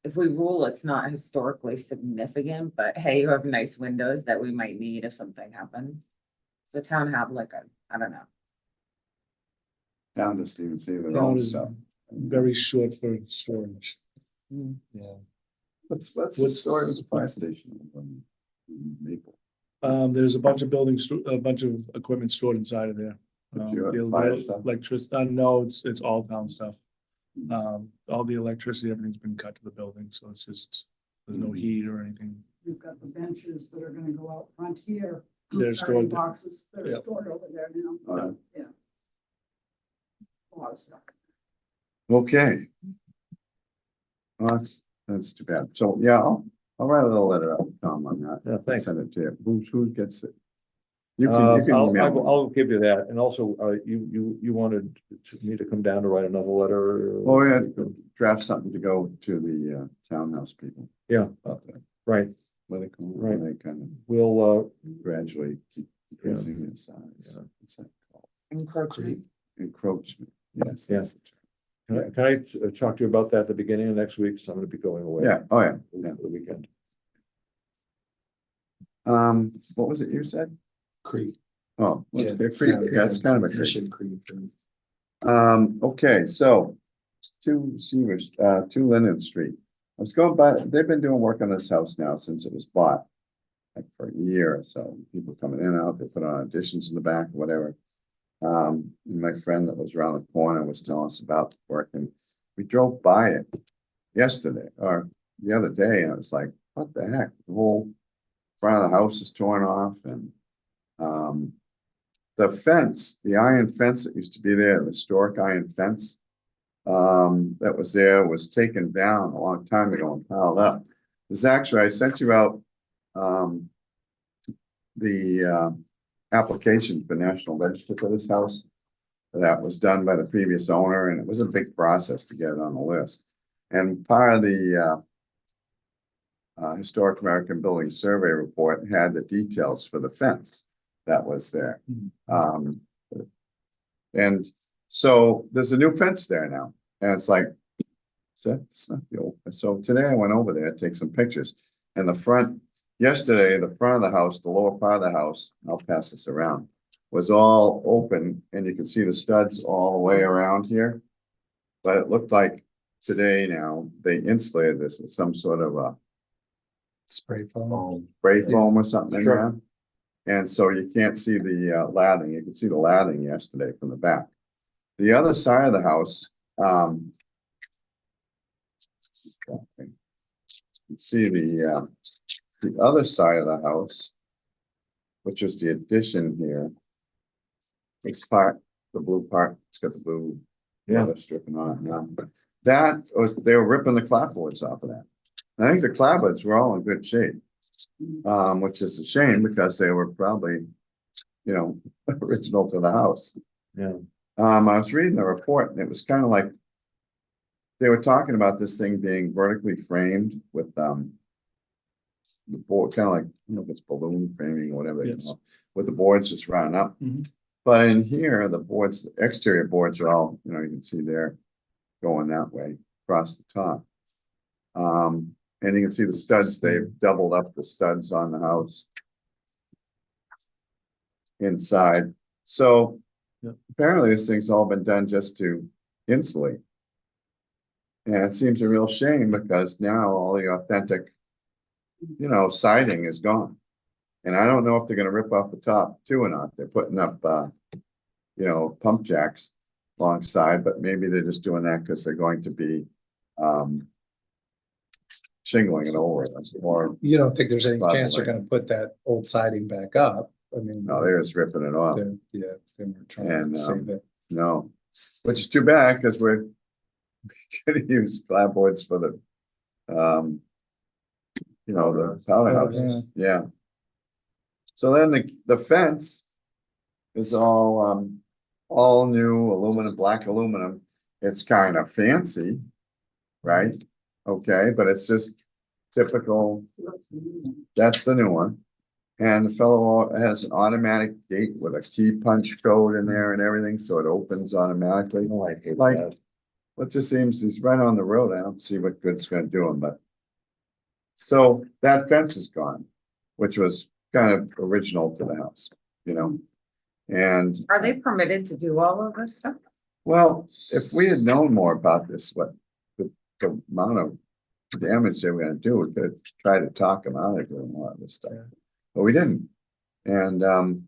If we rule it's not historically significant, but hey, you have nice windows that we might need if something happens. Does the town have like I don't know. Down to Stephen see their Town own is stuff. Very short for storage. Hmm. Yeah. What's the story with the fire station in Maple? There's a bunch of buildings, a bunch of equipment stored inside of there. But you have fire stuff? Electricity, no, it's all town stuff. All the electricity, everything's been cut to the building, so it's just, there's no heat or anything. We've got the benches that are gonna go out front here. They're stored, Boxes that are Yep. stored over there now. Alright. Yeah. A lot of stuff. Okay. Well, that's too bad. So, yeah, I'll write a little letter out, Tom, on that. Yeah, thanks. Send it to you. Who gets it? You can I'll email me. I'll give you that. And also, you wanted me to come down to write another letter? Oh, yeah, draft something to go to the townhouse people. Yeah, About that. right. Where they come, Right. where they kind of We'll, gradually keep increasing in size. Yeah. What's that called? Encroachment. Encroachment. Yes. Yeah. that's the term. can I talk to you about that at the beginning of next week? So I'm gonna be going away. Yeah, oh, yeah, yeah. For the weekend. What was it you said? Creek. Oh, Yeah. they're creek. Yeah, it's kind of a creek. Mission Creek. Okay, so 2 Linden Street. I was going by, they've been doing work on this house now since it was bought. Like for a year or so, people coming in and out, they put on additions in the back, whatever. And my friend that was around the corner was telling us about the work, and we drove by it yesterday or the other day, and I was like, what the heck? The whole front of the house is torn off, and the fence, the iron fence that used to be there, the historic iron fence that was there was taken down a long time ago and piled up. There's actually, I sent you out the application for National Register for this house. That was done by the previous owner, and it was a big process to get it on the list. And part of the Historic American Building Survey report had the details for the fence that was there. And so there's a new fence there now, and it's like, it's not the old. So today I went over there to take some pictures, and the front yesterday, the front of the house, the lower part of the house, I'll pass this around, was all open and you can see the studs all the way around here. But it looked like today now, they insulated this with some sort of a Spray foam. spray foam or something in Sure. there. And so you can't see the lathing. You can see the lathing yesterday from the back. The other side of the house, you can see the other side of the house, which is the addition here. This part, the blue part, it's got the blue Yeah. stripping on it now. That was, they were ripping the clapboards off of that. And I think the clapboards were all in good shape. Which is a shame because they were probably, you know, original to the house. Yeah. I was reading the report and it was kind of like they were talking about this thing being vertically framed with the board, kind of like, you know, if it's balloon framing or whatever they Yes. call it, with the boards just round up. Mhm. But in here, the boards, the exterior boards are all, you know, you can see they're going that way across the top. And you can see the studs, they've doubled up the studs on the house inside. So Yeah. apparently this thing's all been done just to insulate. And it seems a real shame because now all the authentic, you know, siding is gone. And I don't know if they're gonna rip off the top too or not. They're putting up, you know, pump jacks alongside, but maybe they're just doing that because they're going to be, shingling it over it, or, You don't think there's any By the chance they're way. gonna put that old siding back up? I mean. no, they're just ripping it off. Yeah, they were trying And, to save it. No, which is too bad because we're gonna use clapboards for the, you know, the powder houses, yeah. So then the fence is all new aluminum, black aluminum. It's kind of fancy, right? Okay, but it's just typical, that's the new one. And the fellow has an automatic gate with a key punch code in there and everything, so it opens automatically. Oh, I hate Like, that. It just seems he's right on the road. I don't see what good's gonna do him, but. So that fence is gone, which was kind of original to the house, you know? And, Are they permitted to do all of this stuff? well, if we had known more about this, what the amount of damage they were gonna do, we could have tried to talk them out of doing a lot of this stuff. But we didn't. And, And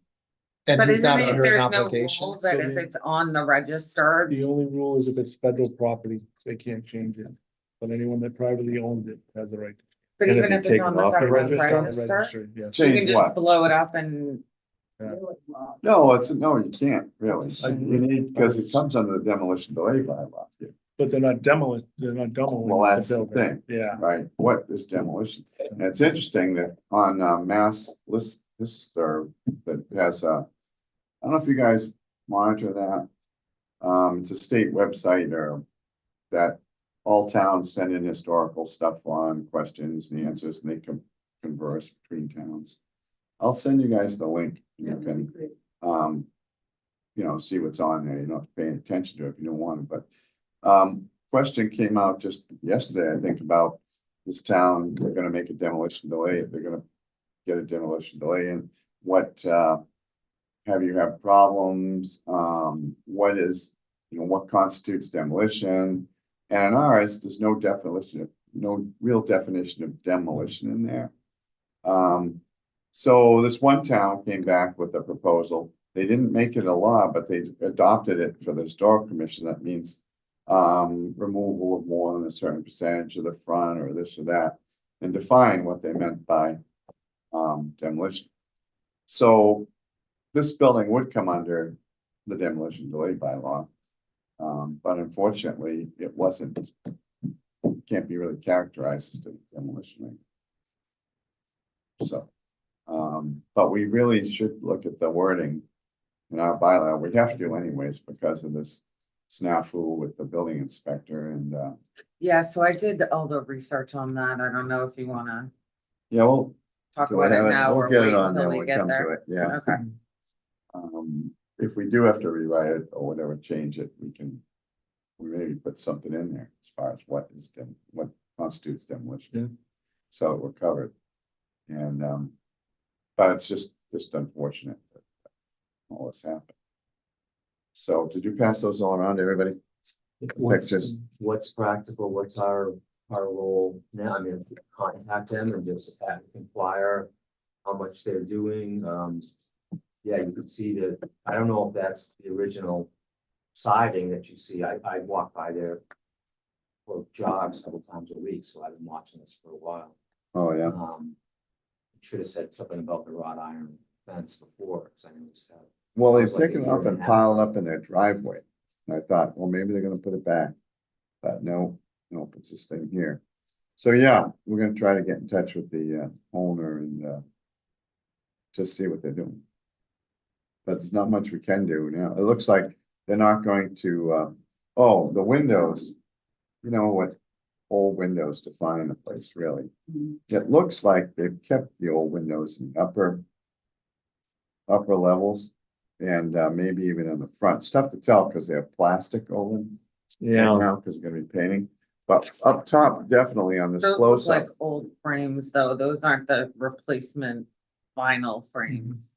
But he's isn't not it, under an there's no obligation. rule that So if the- it's on the register, The only rule is if it's federal property, they can't change it. But anyone that privately owns it has the right to but Can it even be if it's taken on the off the federal register? register, register. Yes. you can change just what? blow it up and, No, no, you can't really. I- You need, because it comes under the demolition delay bylaw, But they're not demolished, they're not demolished. Well, that's the thing. Yeah. right? What is demolition? And it's interesting that on Mass Listserv that has I don't know if you guys monitor that. It's a state website or that all towns send in historical stuff on questions and answers, and they can converse between towns. I'll send you guys the link. You can, you know, see what's on there. You don't have to pay any attention to it if you don't want to, but, question came out just yesterday, I think, about this town. They're gonna make a demolition delay. They're gonna get a demolition delay in. What, have you had problems? What is, you know, what constitutes demolition? And in ours, there's no definition, no real definition of demolition in there. So this one town came back with a proposal. They didn't make it a law, but they adopted it for the historic commission. That means removal of more than a certain percentage of the front or this or that, and define what they meant by demolition. So this building would come under the demolition delay bylaw. But unfortunately, it wasn't, can't be really characterized as demolition. So, but we really should look at the wording in our bylaw. We have to anyways because of this snafu with the building inspector and, yeah, so I did all the research on that. I don't know if you wanna yeah, well, talk do I about it have it? now We'll or get wait it on there until when we we get come to there. it, yeah. Okay, If we do have to rewrite it or whatever, change it, we maybe put something in there as far as what constitutes demolition. Yeah. So that we're covered. And, but it's just unfortunate that all this happened. So did you pass those all around to everybody? Pictures. What's practical, what's our role now? I mean, contact them and just inquire how much they're doing. Yeah, you can see that, I don't know if that's the original siding that you see. I walk by there for jogs several times a week, so I've been watching this for a while. Oh, yeah. Should have said something about the wrought iron fence before, because I noticed that. Well, That they've was like a taken it year up and a and half piled ago. up in their driveway. And I thought, well, maybe they're gonna put it back. But no, it's this thing here. So yeah, we're gonna try to get in touch with the owner and just see what they're doing. But there's not much we can do now. It looks like they're not going to, oh, the windows. You know what, old windows define the place, really. It looks like they've kept the old windows in the upper levels. And maybe even in the front, it's tough to tell because they have plastic over right now, because they're gonna be painting. But up top, definitely on this Those look close like up, old frames, though. Those aren't the replacement vinyl frames.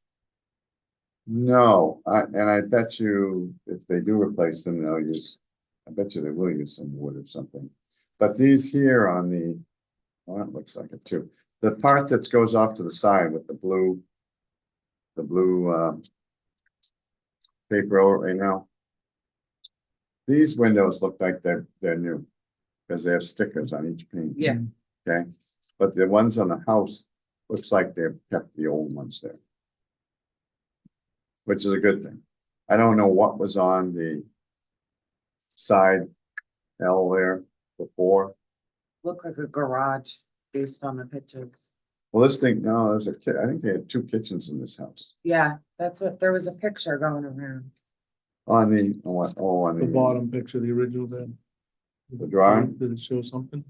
no, and I bet you if they do replace them, they'll use, I bet you they will use some wood or something. But these here on the, well, that looks like it too. The part that goes off to the side with the blue paper over right now. These windows look like they're new, because they have stickers on each pane. Yeah. Okay, but the ones on the house, looks like they've kept the old ones there. Which is a good thing. I don't know what was on the side L there before. Look like a garage based on the pictures. Well, this thing, no, there's a kid, I think they had 2 kitchens in this house. Yeah, that's what, there was a picture going around. On the, on what, oh, on The bottom picture, the original then. The drawing? Did it show something?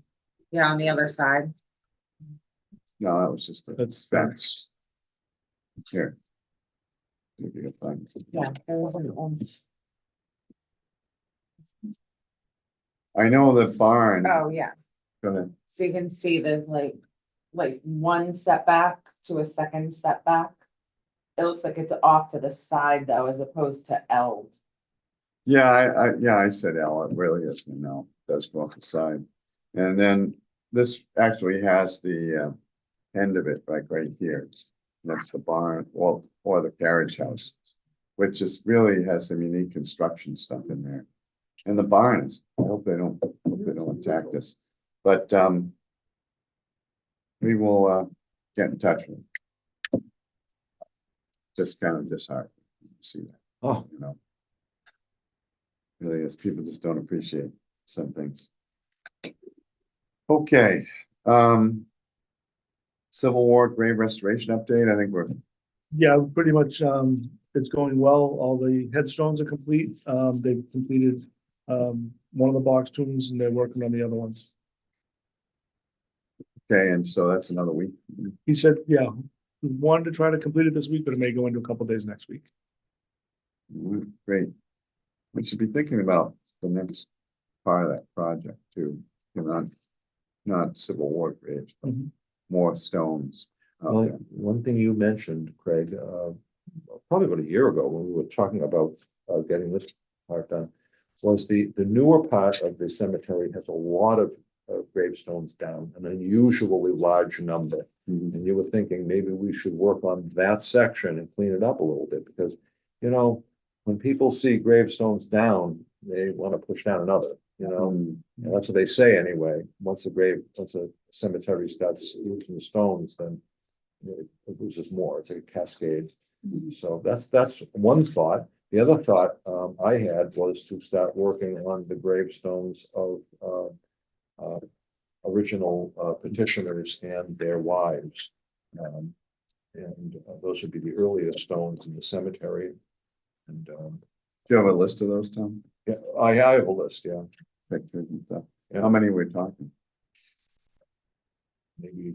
Yeah, on the other side. No, that was just a That's fence. Here. If you can find it. Yeah, there was an old. I know the barn, Oh, yeah. gonna, So you can see the like one setback to a second setback. It looks like it's off to the side though, as opposed to L. yeah, I said L, it really isn't an L, it does go off the side. And then this actually has the end of it, like right here. That's the barn, well, or the carriage house, which is really has some unique construction stuff in there. And the barns, I hope they don't attack this, but we will get in touch with them. Just kind of disheartening to see that, Oh, you know. Really is, people just don't appreciate some things. Okay, Civil War grave restoration update, I think we're, Yeah, pretty much, it's going well. All the headstones are complete. They've completed, one of the box tombs and they're working on the other ones. okay, and so that's another week. He said, yeah, we wanted to try to complete it this week, but it may go into a couple days next week. Great. We should be thinking about the next part of that project too, you know, not Civil War graves, but Mhm. more stones. out well, there. one thing you mentioned, Craig, probably about a year ago when we were talking about getting this part done, was the newer part of the cemetery has a lot of gravestones down, an unusually large number. Mhm. And you were thinking maybe we should work on that section and clean it up a little bit because, you know, when people see gravestones down, they want to push down another, you know. Mm, And that's what they say anyway. Once a cemetery starts losing stones, then it loses more. It's like a cascade. So that's one thought. The other thought I had was to start working on the gravestones of original petitioners and their wives. And those would be the earliest stones in the cemetery. And Do you have a list of those, Tom? yeah, I have a list, yeah. Pictures and stuff. Yeah. How many we're talking? Maybe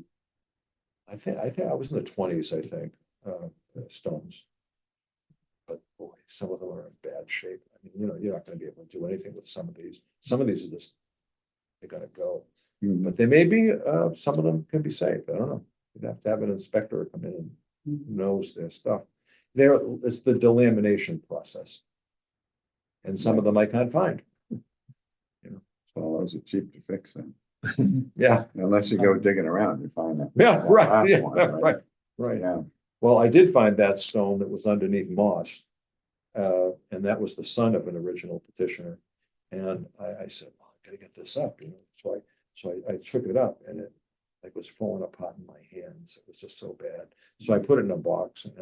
I think I was in the 20s, I think, stones. But boy, some of them are in bad shape. I mean, you know, you're not gonna be able to do anything with some of these. Some of these are just, they gotta go. Mhm. But they may be, some of them can be saved. I don't know. You'd have to have an inspector come in and who knows their stuff. There, it's the delamination process. And some of them I can't find. So those are cheap to fix then, Yeah, unless you go digging around, you find that. yeah, that right, last yeah, one, right, right. Yeah, Well, I did find that stone that was underneath moss. And that was the son of an original petitioner. And I said, well, I gotta get this up, you know, so I took it up and it like was falling apart in my hands. It was just so bad. So I put it in a box and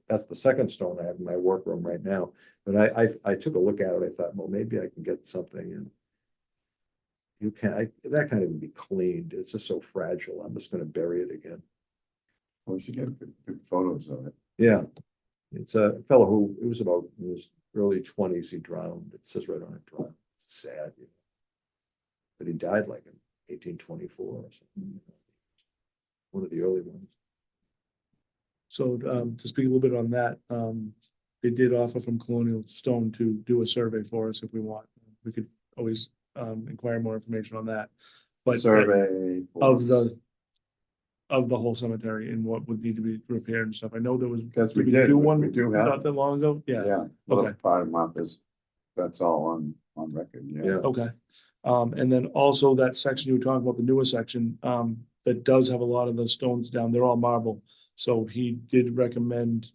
that's the second stone I have in my workroom right now. But I took a look at it. I thought, well, maybe I can get something and that can't even be cleaned. It's just so fragile. I'm just gonna bury it again. we should get good photos of it. Yeah. It's a fellow who, it was about in his early 20s, he drowned. It says right on it, drowned. It's sad, you know. But he died like in 1824 or something. You know. One of the early ones. So to speak a little bit on that, they did offer from Colonial Stone to do a survey for us if we want. We could always inquire more information on that. But Survey. of the whole cemetery and what would need to be repaired and stuff. I know there was. Because we did did, do we one do have, not that long ago. Yeah. yeah, well, Okay. part of map is, that's all on record, yeah. Yeah. Okay. And then also that section you were talking about, the newer section, that does have a lot of the stones down, they're all marble. So he did recommend,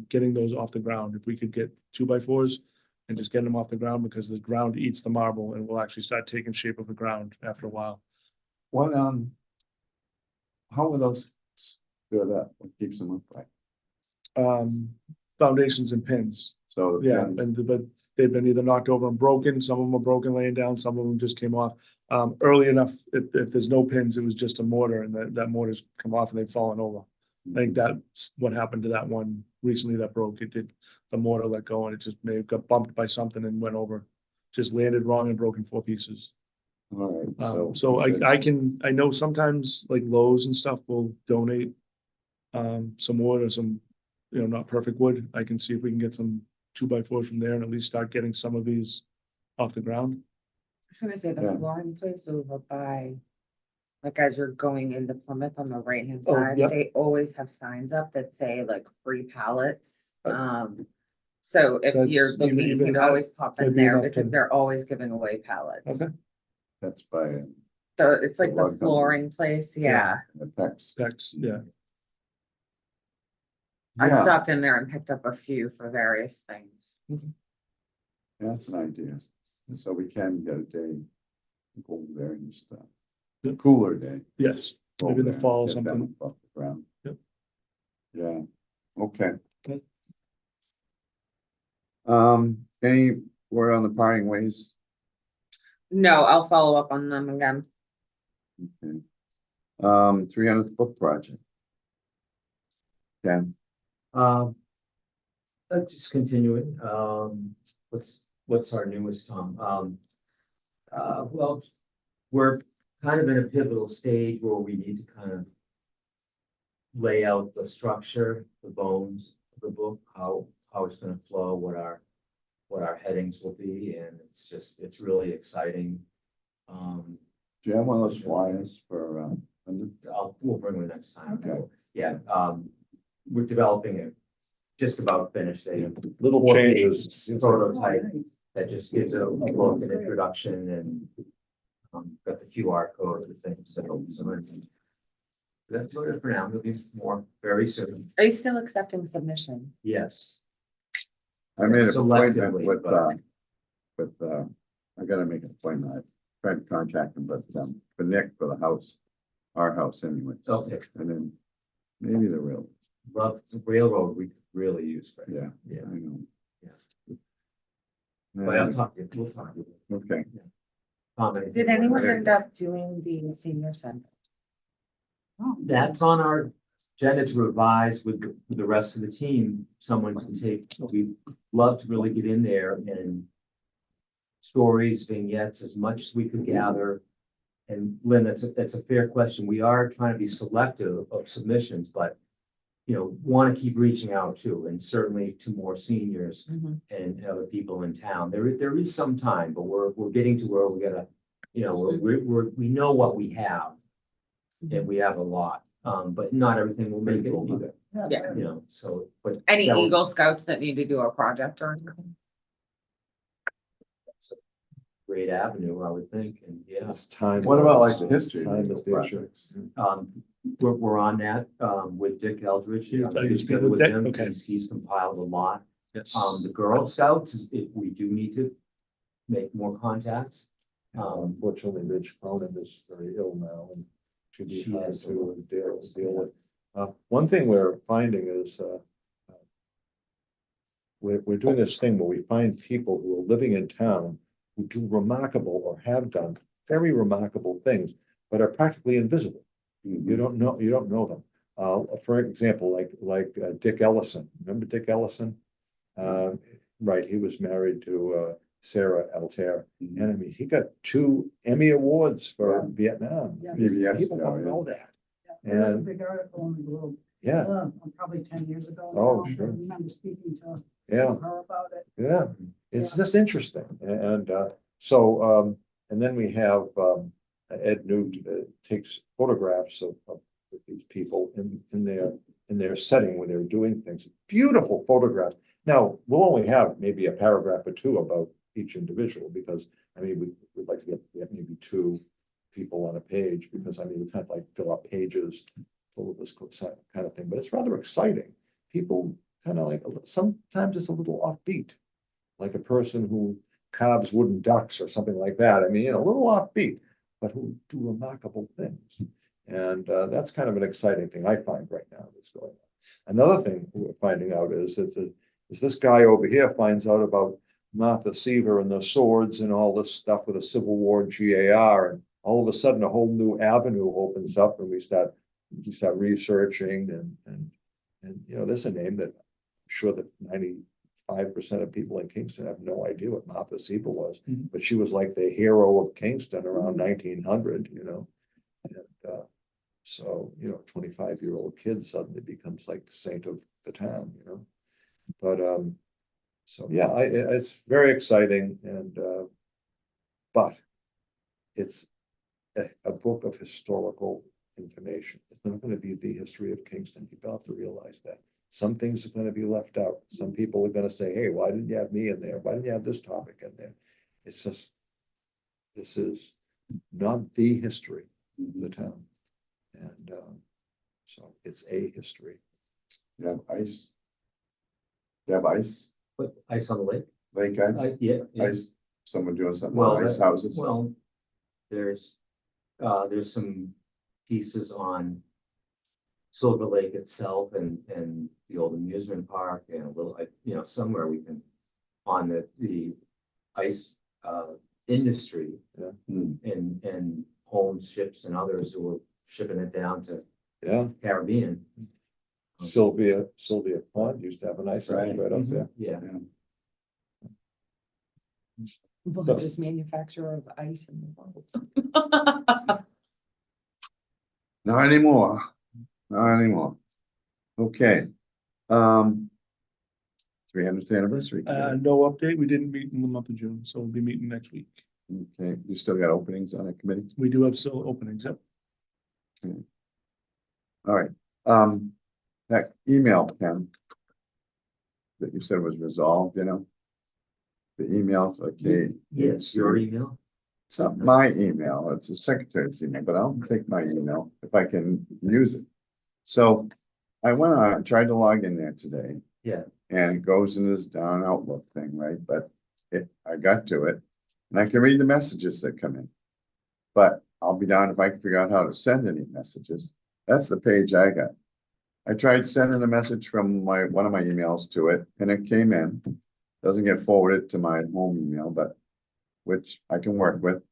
getting those off the ground. If we could get 2x4s and just get them off the ground because the ground eats the marble and will actually start taking shape of the ground after a while. What, how were those stood up? What keeps them upright? Foundations and pins. So the Yeah, pins, but they've been either knocked over and broken, some of them are broken laying down, some of them just came off. Early enough, if there's no pins, it was just a mortar and that mortar's come off and they've fallen over. I think that's what happened to that one recently that broke. It did, the mortar let go and it just may have got bumped by something and went over. Just landed wrong and broke in 4 pieces. all right, So we should- I know sometimes like Lowe's and stuff will donate some wood or some, you know, not perfect wood. I can see if we can get some 2x4 from there and at least start getting some of these off the ground. I was gonna say Yeah. the flooring place over by, like as you're going into Plymouth on the right hand Oh, side, yeah. they always have signs up that say like free pallets. Right. So if That's you're looking, you even can that always pop in would be there enough because to- they're always giving away pallets. Okay. That's by So it's like The the rug company. flooring place, yeah. the text. Specs, yeah. I Yeah, stopped in there and picked up a few for various things. that's an idea. So we can get a day, go over there and just, Yeah. cooler day. Yes, go maybe in over the there, fall or get them something. Off the ground. Yep. Yeah, okay. Okay. Any word on the parting ways? No, I'll follow up on them again. Okay. 300th book project. Ken, Just continuing, what's our newest, Tom? Well, we're kind of in a pivotal stage where we need to kind of lay out the structure, the bones of the book, how it's gonna flow, what our headings will be, and it's really exciting. do you have one of those flyers for, We'll bring one next time. Okay. Yeah, we're developing it, just about finished, a Little 4-page changes. prototype that just gives it a look and introduction and got the QR code of the thing, so that's about it for now. There'll be more very soon. Are you still accepting submission? Yes. I made an appointment Selectively, with, but- I gotta make an appointment. I tried to contact him, but, for Nick for the house, our house anyway. Okay. And then maybe the real, Love the railroad we could really use. Right? yeah, Yeah. I know. Yeah. But I'll talk to you. We'll talk to you. Okay, Did anyone end up doing the senior center? That's on our agenda to revise with the rest of the team. Someone can take, we'd love to really get in there and stories, vignettes, as much as we could gather. And Lynn, that's a fair question. We are trying to be selective of submissions, but want to keep reaching out too, and certainly to more seniors and other people in town. There is some time, but we're getting to where we gotta, we know what we have. And we have a lot. But not everything will make it either, Yeah. you know, so, but. Any that would- Eagle Scouts that need to do a project or anything? that's a Great avenue, I would think, and yeah. It's time. What about like the history? of Time these is the issue. projects? We're on that, with Dick Eldridge. You- I'm are you good speaking with with Dick? him. Okay. He's compiled a lot. Yes. The Girl Scouts, if we do need to make more contacts. Unfortunately, Rich Cronin is very ill now and should be She hard has to deal with. One thing we're finding is, we're doing this thing where we find people who are living in town who do remarkable or have done very remarkable things, but are practically invisible. You don't know them. For example, like Dick Ellison. Remember Dick Ellison? Right, he was married to Sarah Altair. And I mean, he got 2 Emmy Awards for Yeah. Vietnam. Yeah. PBS People show, don't yeah. know that. There was a And big article in the Globe, yeah, probably 10 years ago. Oh, now. I sure. remember speaking to yeah, her about it. yeah. It's just interesting. And and then we have Ed Newt takes photographs of these people in their setting where they're doing things. Beautiful photographs. Now, we'll only have maybe a paragraph or 2 about each individual because, I mean, we'd like to get maybe 2 people on a page because, I mean, we kind of like fill up pages full of this kind of thing, but it's rather exciting. People kind of like, sometimes it's a little offbeat, like a person who carves wooden ducks or something like that. I mean, a little offbeat, but who do remarkable things. And that's kind of an exciting thing I find right now that's going on. Another thing we're finding out is this guy over here finds out about Martha Seaver and the swords and all this stuff with the Civil War GAR, and all of a sudden a whole new avenue opens up, and we start researching and you know, there's a name that I'm sure that 95% of people in Kingston have no idea what Martha Seaver was, Mhm. but she was like the hero of Kingston around 1900, you know. And so, you know, 25-year-old kid suddenly becomes like the saint of the town, you know. But so yeah, it's very exciting, and but it's a book of historical information. It's not going to be the history of Kingston. You have to realize that some things are going to be left out. Some people are going to say, "Hey, why didn't you have me in there? Why didn't you have this topic in there?" It's just, this is not the history of the town, and so it's a history. You have ice? You have ice? But ice on the lake? Lake ice? Yeah. Ice, someone doing something Well, on ice houses? well, there's some pieces on Silver Lake itself and the old amusement park and a little, you know, somewhere we can, on the ice, industry Hmm. and homes, ships and others who are shipping it down to Yeah, Caribbean. Sylvia Pond used to have a nice house Right. right up there. Yeah. Largest manufacturer of ice in the world. Not anymore. Not anymore. Okay. 300th anniversary. No update. We didn't meet in the month of June, so we'll be meeting next week. Okay, you still got openings on that committee? We do have still openings, yep. All right, that email, Ken, that you said was resolved, you know? The email, okay. Yes, your email? It's not my email, it's the secretary's email, but I'll take my email if I can use it. So I went on, tried to log in there today. Yeah. And it goes in this down Outlook thing, right? But I got to it and I can read the messages that come in. But I'll be darned if I can figure out how to send any messages. That's the page I got. I tried sending a message from one of my emails to it and it came in. Doesn't get forwarded to my home email, but which I can work with.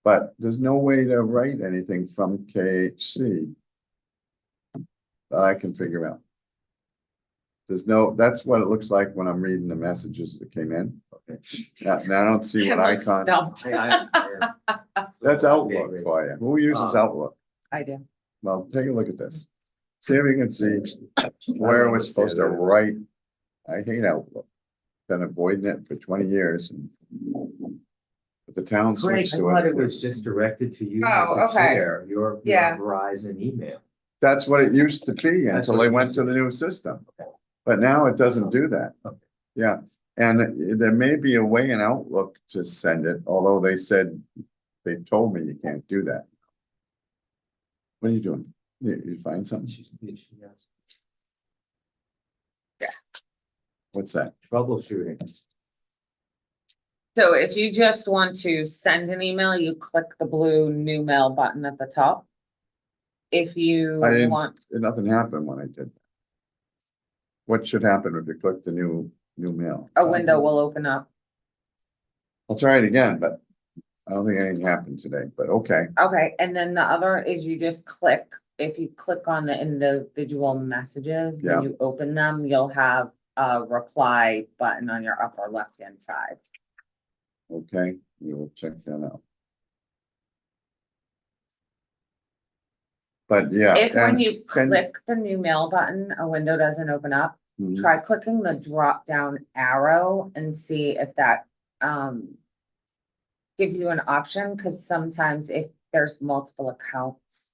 But there's no way to write anything from KHC that I can figure out. That's what it looks like when I'm reading the messages that came in. Okay. Now I don't see what I'm icon. stumped. That's Outlook for you. Who uses Outlook? I do. Well, take a look at this. See if you can see where we're supposed to write. I hate Outlook. Been avoiding it for 20 years. But the town Greg, switched I to thought it. it was just directed to you Oh, as the okay. chair, your Yeah. Verizon email. That's what it used to be That's until what they it went used to to the new system. Okay. But now it doesn't do that. Okay. Yeah, and there may be a way in Outlook to send it, although they said, they told me you can't do that. What are you doing? You find something? What's that? Troubleshooting. So if you just want to send an email, you click the blue new mail button at the top. If you I didn't- want, Nothing happened when I did that. What should happen if you click the new mail? a window will open up. I'll try it again, but I don't think anything happened today, but okay. Okay, and then the other is you just click, if you click on the individual messages, Yeah. when you open them, you'll have a reply button on your upper left-hand side. Okay, we will check that out. But yeah. If when and- you click the new mail button, a window doesn't open up, Mhm. try clicking the drop down arrow and see if that gives you an option, because sometimes if there's multiple accounts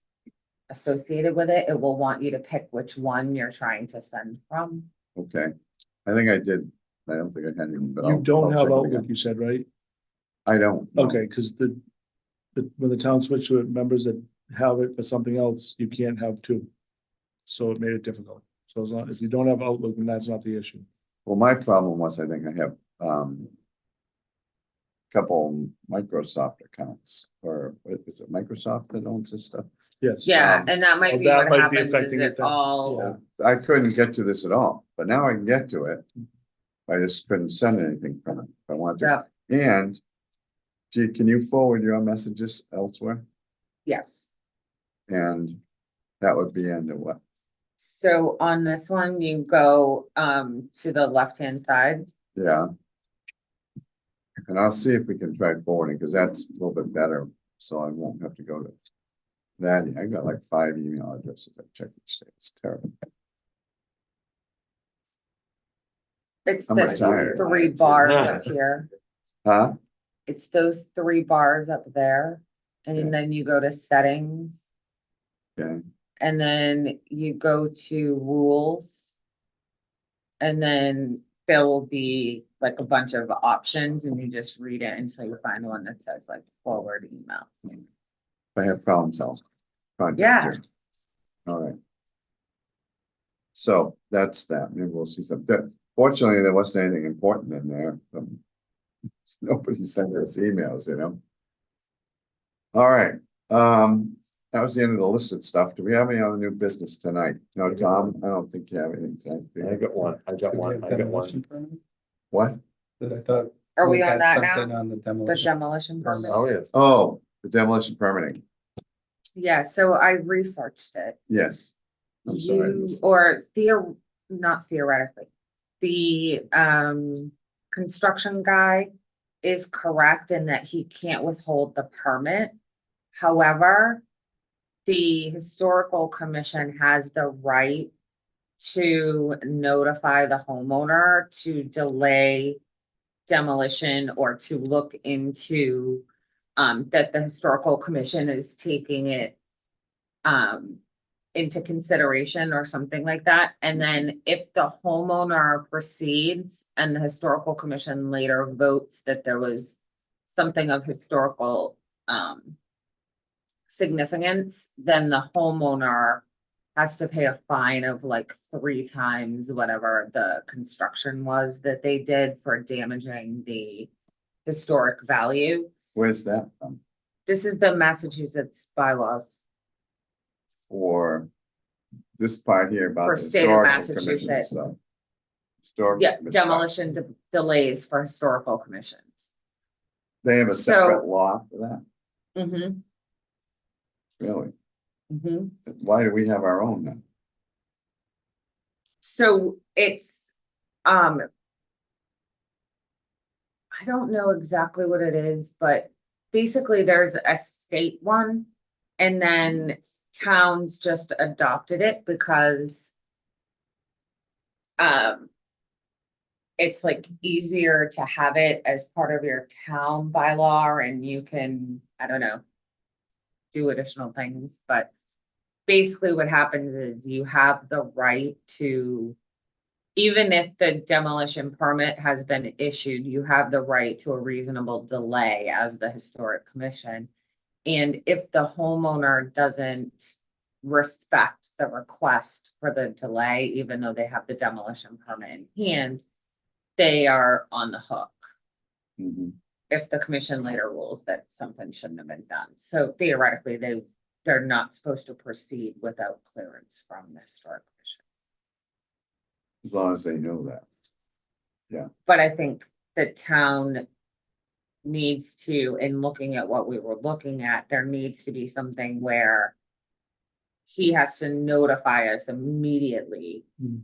associated with it, it will want you to pick which one you're trying to send from. Okay, I think I did. I don't think I had any, but You I'll don't check have it Outlook, again. you said, right? I don't. no. Okay, because when the town switched to it, members that have it for something else, you can't have two. So it made it difficult. So as long, if you don't have Outlook, then that's not the issue. Well, my problem was, I think I have, couple Microsoft accounts, or is it Microsoft that owns this stuff? Yes. Yeah, and that might Oh, be that what might be happens, is affecting it it then. all, I couldn't get to this at all, but now I can get to it. I just couldn't send anything from it if I wanted to. yeah, And gee, can you forward your messages elsewhere? yes. And that would be under what? So on this one, you go to the left-hand side. Yeah. And I'll see if we can try forwarding, because that's a little bit better, so I won't have to go to that. I got like 5 email addresses I check each day. It's terrible. It's I'm this retired. 3 bars Yeah. up here. Huh? It's those 3 bars up there. Yeah. And then you go to settings, Okay, and then you go to rules. And then there will be like a bunch of options, and you just read it until you find one that says like forward email. if I have problems, I'll contact Yeah. you. All right. So that's that. Maybe we'll see something. Fortunately, there wasn't anything important in there. Nobody sent us emails, you know? All right, that was the end of the listed stuff. Do we have any other new business tonight? No, Tom, I don't think you have anything tonight. do you? I got one, I got one, I got one. What? I thought. Are we Luke on had that something now? On the The demolition. demolition permit? Oh, yes. Oh, the demolition permitting. Yeah, so I researched it. Yes. I'm sorry. I You, missed this. or not theoretically, the construction guy is correct in that he can't withhold the permit. However, the historical commission has the right to notify the homeowner to delay demolition, or to look into that the historical commission is taking it into consideration or something like that. And then if the homeowner proceeds and the historical commission later votes that there was something of historical significance, then the homeowner has to pay a fine of like 3 times whatever the construction was that they did for damaging the historic value. Where's that from? This is the Massachusetts bylaws. For this part here about. For the state of historical commission Massachusetts. stuff. Historical Yeah, commission. demolition delays for historical commissions. They have a So- separate law for that, Mm-hmm, really? mm-hmm. Why do we have our own then? So it's, I don't know exactly what it is, but basically there's a state one. And then towns just adopted it because it's like easier to have it as part of your town bylaw, and you can, I don't know, do additional things, but basically what happens is you have the right to, even if the demolition permit has been issued, you have the right to a reasonable delay as the historic commission. And if the homeowner doesn't respect the request for the delay, even though they have the demolition permit in hand, they are on the hook Mhm. if the commission later rules that something shouldn't have been done. So theoretically, they're not supposed to proceed without clearance from the historic commission. As long as they know that. But I think the town needs to, in looking at what we were looking at, there needs to be something where he has to notify us immediately Hmm.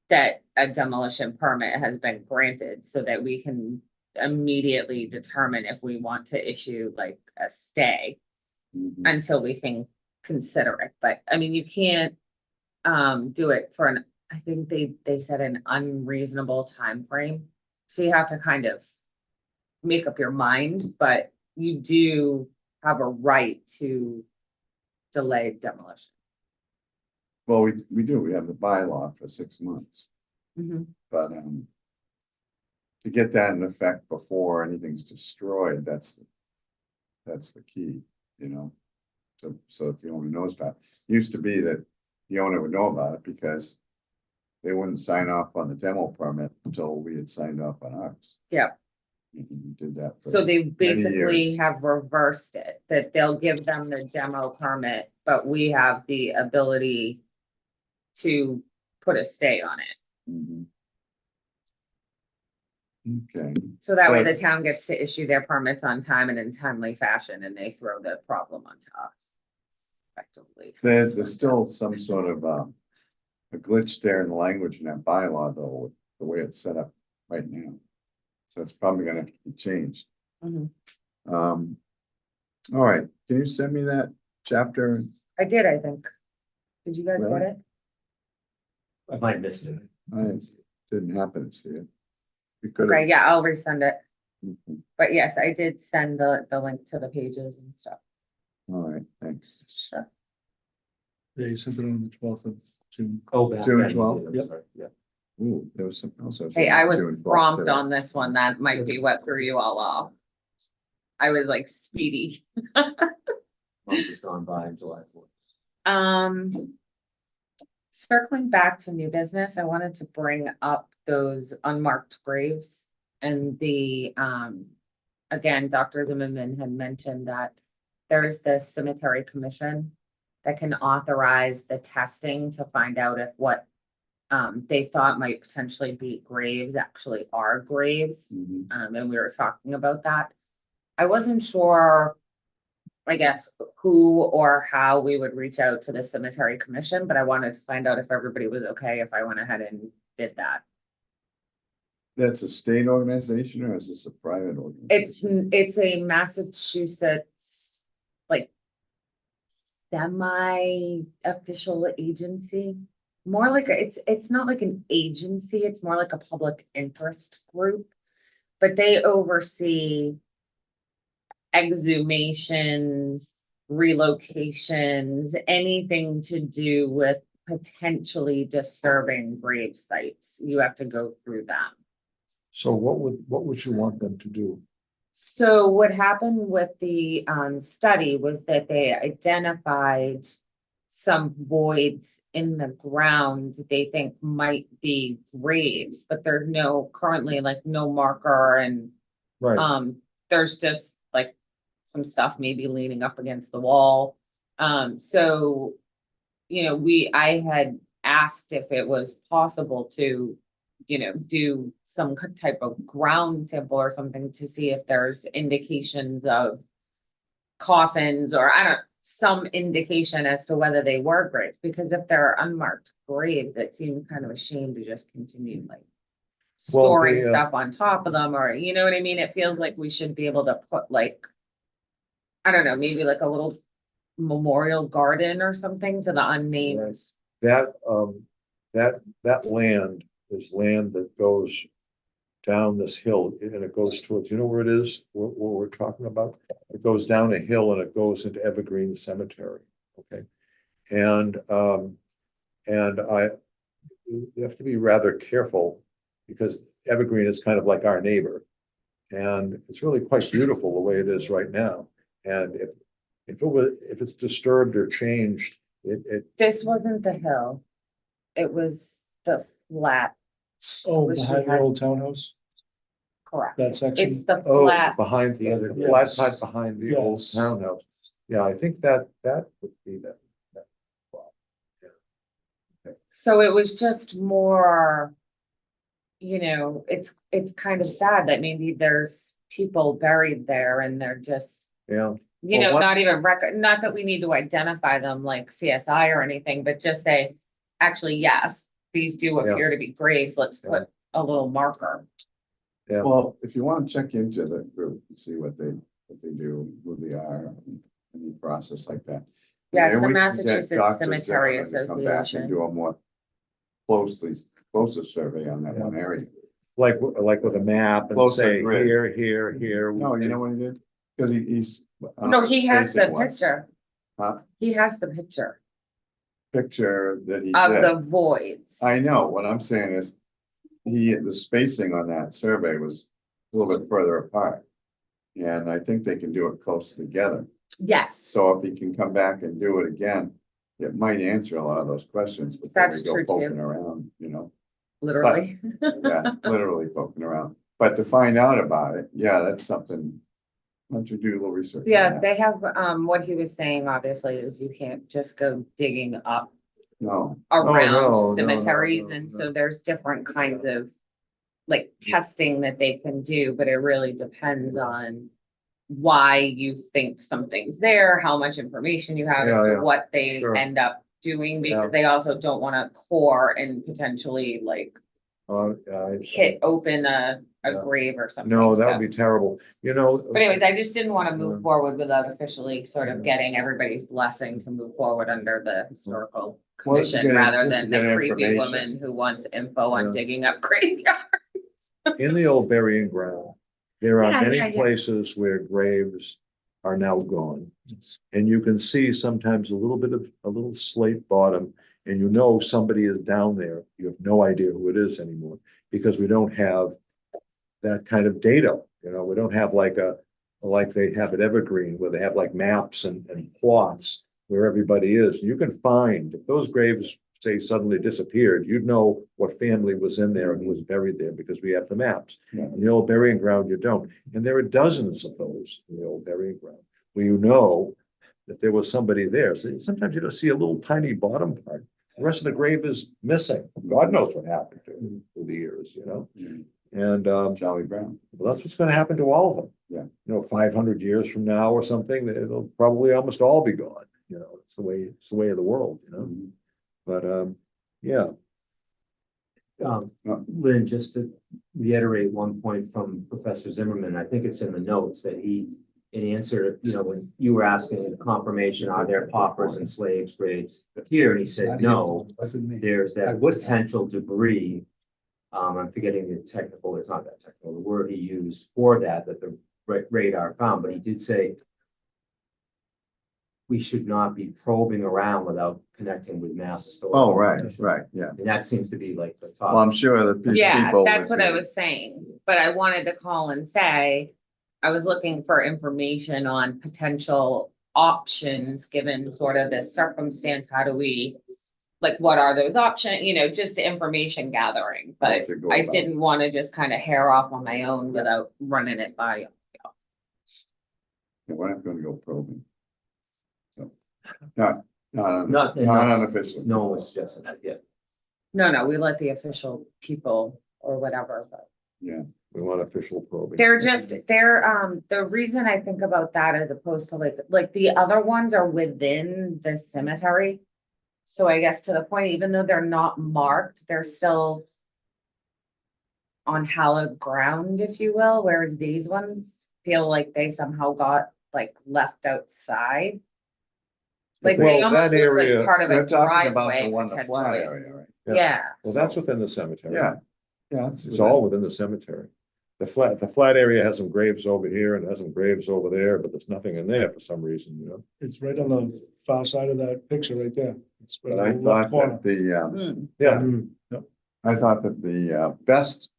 that a demolition permit has been granted so that we can immediately determine if we want to issue like a stay Mhm. until we can consider it. But I mean, you can't do it for an, I think they said an unreasonable time frame. So you have to kind of make up your mind, but you do have a right to delay demolition. Well, we do, we have the bylaw for 6 months, but, to get that in effect before anything's destroyed, that's the key, you know? So that the owner knows about it. Used to be that the owner would know about it because they wouldn't sign off on the demo permit until we had signed off on ours. Yeah. And we did that. for So they basically years. have reversed it, that they'll give them the demo permit, but we have the ability to put a stay on it. Mhm. Okay, So that way But- the town gets to issue their permits on time and in timely fashion, and they throw the problem onto us. Effectively. there's still some sort of, a glitch there in the language in that bylaw though, with the way it's set up right now. So it's probably gonna have to be changed. Mhm. All right, can you send me that chapter? I did, I think. Did you guys get Really? it? I might have missed it. I didn't happen to see it. We could Okay, have. yeah, I'll resend it. Mhm. But yes, I did send the link to the pages and stuff. All right, thanks. Sure. Yeah, you sent it on the 12th of June. Oh, back June then you 12th? did, I'm Yep. sorry, yeah. Ooh, there was something else. Hey, I was doing prompt today. on this one. That might be what threw you all off. I was like speedy. Month has gone by in July 4th. Circling back to new business, I wanted to bring up those unmarked graves and again, Dr. Zimmerman had mentioned that there's the cemetery commission that can authorize the testing to find out if what they thought might potentially be graves actually are graves. Mhm. And we were talking about that. I wasn't sure, I guess, who or how we would reach out to the cemetery commission, but I wanted to find out if everybody was okay if I went ahead and did that. That's a state organization or is this a private organization? It's a Massachusetts, like, semi-official agency. More like, it's not like an agency, it's more like a public interest group. But they oversee exhumations, relocations, anything to do with potentially disturbing grave sites. You have to go through them. So what would you want them to do? So what happened with the study was that they identified some voids in the ground they think might be graves, but there's currently like no marker, and Right, there's just like some stuff maybe leaning up against the wall. So, I had asked if it was possible to, do some type of ground sample or something to see if there's indications of coffins or some indication as to whether they were graves, because if they're unmarked graves, it seems kind of a shame to just continue like Well, storing the, stuff on top of them, or you know what I mean? It feels like we should be able to put like, I don't know, maybe like a little memorial garden or something to the unnamed. Right. that land is land that goes down this hill and it goes towards, you know where it is, where we're talking about? It goes down a hill and it goes into Evergreen Cemetery, okay? And you have to be rather careful because Evergreen is kind of like our neighbor. And it's really quite beautiful the way it is right now. And if it's disturbed or changed, This wasn't the hill. It was the flat, Oh, Wish we behind the had- old townhouse, correct. that section. It's the oh, flat, behind the Yes. flat part behind the old Yes. townhouse. Yeah, I think that would be that. so it was just more. It's kind of sad that maybe there's people buried there and they're just, Yeah, Well, what- not even not that we need to identify them like CSI or anything, but just say, actually, yes, these do Yeah. appear to be graves, let's Yeah. put a little marker. Yeah. Well, if you want to check into the group and see what they do, who they are, any process like that. Yeah, Maybe it's the we can get Massachusetts Dr. Cemetery Zimmerman to come back and Association. do a more closer survey on that one area. like with a map and Closer say grid. here. No, you know what he did? Because he's. I don't No, know what he has space it the was. picture. Huh? He has the picture Picture that he of did. the voids. I know, what I'm saying is, the spacing on that survey was a little bit further apart. And I think they can do it close together. Yes, So if he can come back and do it again, it might answer a lot of those questions before we That's go true, too. poking around, literally. Yeah, literally poking around. But to find out about it, yeah, that's something. Why don't you do a little research? on Yeah, that? they have, what he was saying, obviously, is you can't just go digging up No, no, around cemeteries, no, and no. so there's different kinds of like testing that they can do, but it really depends on why you think something's there, how much information you have, as Yeah, to yeah, what they sure. end up doing, Yeah. because they also don't wanna core and potentially like I- hit open a Yeah. grave or something. No, that so. would be terrible, you know. But anyways, I just didn't wanna move Yeah. forward without officially sort of getting everybody's blessing to move forward under the historical Well, this is commission, getting- rather just to than the get creepy information. woman who wants info on Yeah. digging up graveyard. In the old burying ground, there are Yeah, many yeah, yeah. places where graves are now gone. And you can see sometimes a little slate bottom, and you know somebody is down there. You have no idea who it is anymore, because we don't have that kind of data. We don't have like they have at Evergreen, where they have like maps and plots where everybody is. You can find, if those graves say suddenly disappeared, you'd know what family was in there and who was buried there, because we have the maps. Yeah. In the old burying ground, you don't. And there are dozens of those in the old burying ground, where you know that there was somebody there. So sometimes you just see a little tiny bottom part. The rest of the grave is missing. God knows what happened to it through the years. Yeah. And Charlie Brown. well, that's what's gonna happen to all of them. Yeah. 500 years from now or something, they'll probably almost all be gone. It's the way of the world, Mhm. But, yeah, Lynn, just to reiterate one point from Professor Zimmerman, I think it's in the notes that in answer, when you were asking the confirmation, are there paupers and slaves graves here? And he said, no, Wasn't me. there's I that would- potential debris. I'm forgetting the technical, it's not that technical, the word he used for that the radar found, but he did say we should not be probing around without connecting with Mass Historical. Oh, right, Commission. right, yeah. And that seems to be like the Well, I'm top. sure that these Yeah, people. that's would what I be- was saying, but I wanted to call and say, I was looking for information on potential options, given sort of this circumstance, how do we, like, what are those options, just information gathering, How but to go I about it. didn't want to just kind of hair off on my own without running it by you. Yeah, we're not gonna go probing. So, not Not- unofficial. No one was suggesting that yet. No, we let the official people or whatever, but. we want official probing. They're the reason I think about that as opposed to like the other ones are within the cemetery. So I guess to the point, even though they're not marked, they're still on hallowed ground, if you will, whereas these ones feel like they somehow got like left outside. Like Well, they almost that look like area- part of a We're talking about driveway the one, the flat potentially. area, right? Yeah. Yeah, Well, that's within the cemetery. Yeah. Yeah. It's all within the cemetery. the flat area has some graves over here and has some graves over there, but there's nothing in there for some reason, you know? It's right on the far side of that picture right there. It's right But on I the thought left corner. that the, Hmm. Yeah, I thought that the best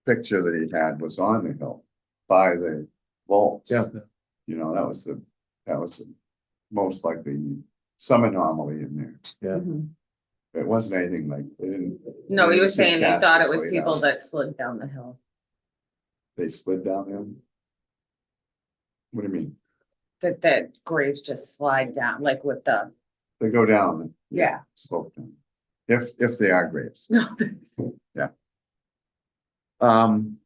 picture that he had was on the hill by the vaults. Yeah. You know, that was the most likely some anomaly in there. yeah. Mhm. It wasn't anything like, they didn't. No, they he was didn't see saying he thought it caskets was laid people out. that slid down the hill. They slid down there? What do you mean? That graves just slide down, like with the, They go down. Yeah. Slope down. If they are graves. no, Um,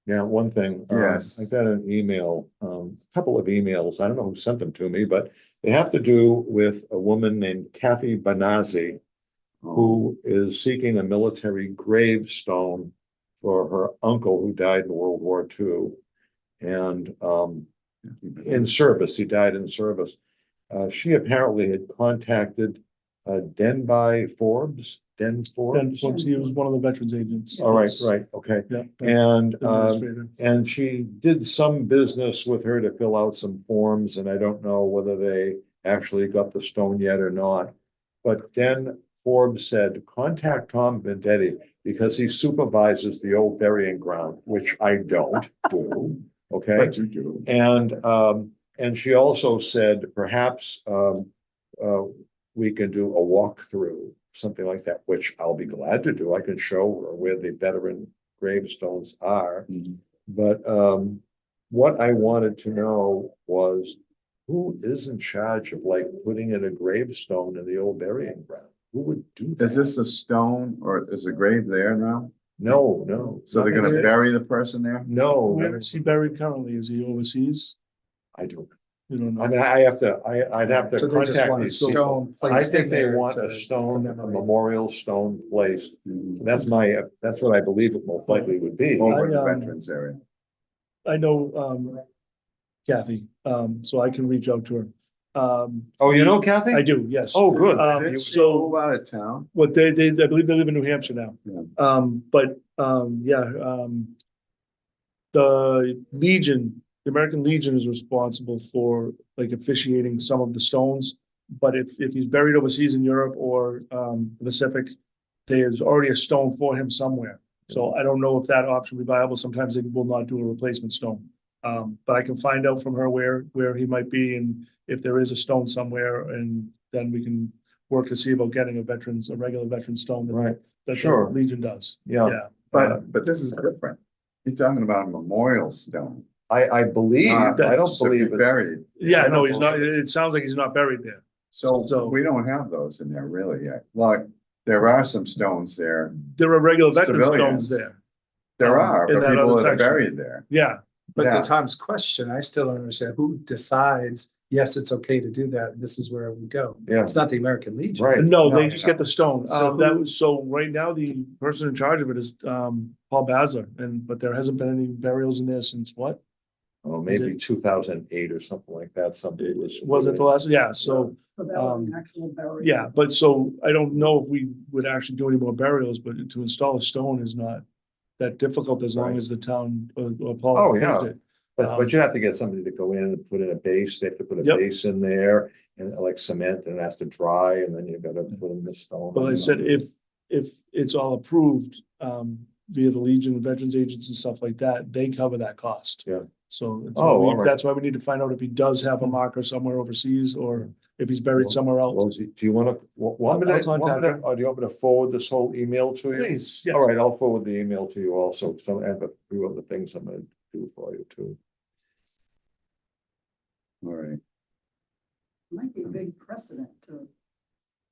Yeah, one thing. Yes. I got an email, a couple of emails. I don't know who sent them to me, but they have to do with a woman named Kathy Banazzi, who is seeking a military gravestone for her uncle who died in World War II. And in service, he died in service. She apparently had contacted Den Forbes. And he was one of the veterans agents. All right, Yes. right, okay. Yeah. And Administrator. and she did some business with her to fill out some forms, and I don't know whether they actually got the stone yet or not. But Den Forbes said, contact Tom Vendetti because he supervises the old burying ground, which I don't do, okay? But you do. And she also said, perhaps we can do a walkthrough, something like that, which I'll be glad to do. I can show her where the veteran gravestones are. Mhm. But what I wanted to know was who is in charge of like putting in a gravestone in the old burying ground? Who would do that? Is this a stone or is a grave there now? No, no. So they're gonna nothing- bury the person there? No, Where no, is he buried currently? Is he overseas? I don't. You don't know. I mean, I'd have to So they just contact want a these people. stone I placed think in they there want to a stone, a commemorate. memorial stone placed. Mhm. That's what I believe it most likely would be. Over in the I, veterans area. I know, Kathy, so I can reach out to her. Oh, you know Kathy? I do, yes. Oh, good. Did she move out of town? What I believe they live in New Hampshire now. Yeah. The Legion, the American Legion is responsible for like officiating some of the stones. But if he's buried overseas in Europe or the Pacific, there's already a stone for him somewhere. So I don't know if that option will be viable. Sometimes they will not do a replacement stone. But I can find out from her where he might be and if there is a stone somewhere, and then we can work to see about getting a regular veteran stone that Right, the sure. Legion does. Yeah. But this is different. You're talking about a memorial stone. I believe, I Not don't to be believe it. buried. Yeah, I no, don't he's not, believe it sounds like he's not buried there. So So- we don't have those in there really yet. Like, there are some stones there. There are regular veteran Civilians. stones there. There are, in but that people other that are section. buried there. Yeah, But Yeah. to Tom's question, I still don't understand who decides, yes, it's okay to do that. This is where it would go. Yeah. It's not the American Legion. Right. no, No, they just get the stone. So That who- was, so right now, the person in charge of it is Paul Bazza, but there hasn't been any burials in there since what? Oh, Is maybe 2008 or something like that. Somebody was. Was it the last? Yeah, so, So that was an actual burial. yeah, but so I don't know if we would actually do any more burials, but to install a stone is not that difficult as long Right. as the town or Paul. Oh, approves yeah. it. But you have to get somebody to go in and put in a base. They have to put a Yep. base in there and like cement and it has to dry and then you've got to put in the stone. But like I said, if it's all approved via the Legion and Veterans Agents and stuff like that, they cover that cost. Yeah. So Oh, all right. that's why we need to find out if he does have a marker somewhere overseas or if he's buried somewhere Well, else. do you want to, want me I'll to, contact or do you want me to forward this whole email to you? Please, yes. All right, I'll forward the email to you also. So I have a few other things I'm gonna do for you too. All right, Might be a big precedent to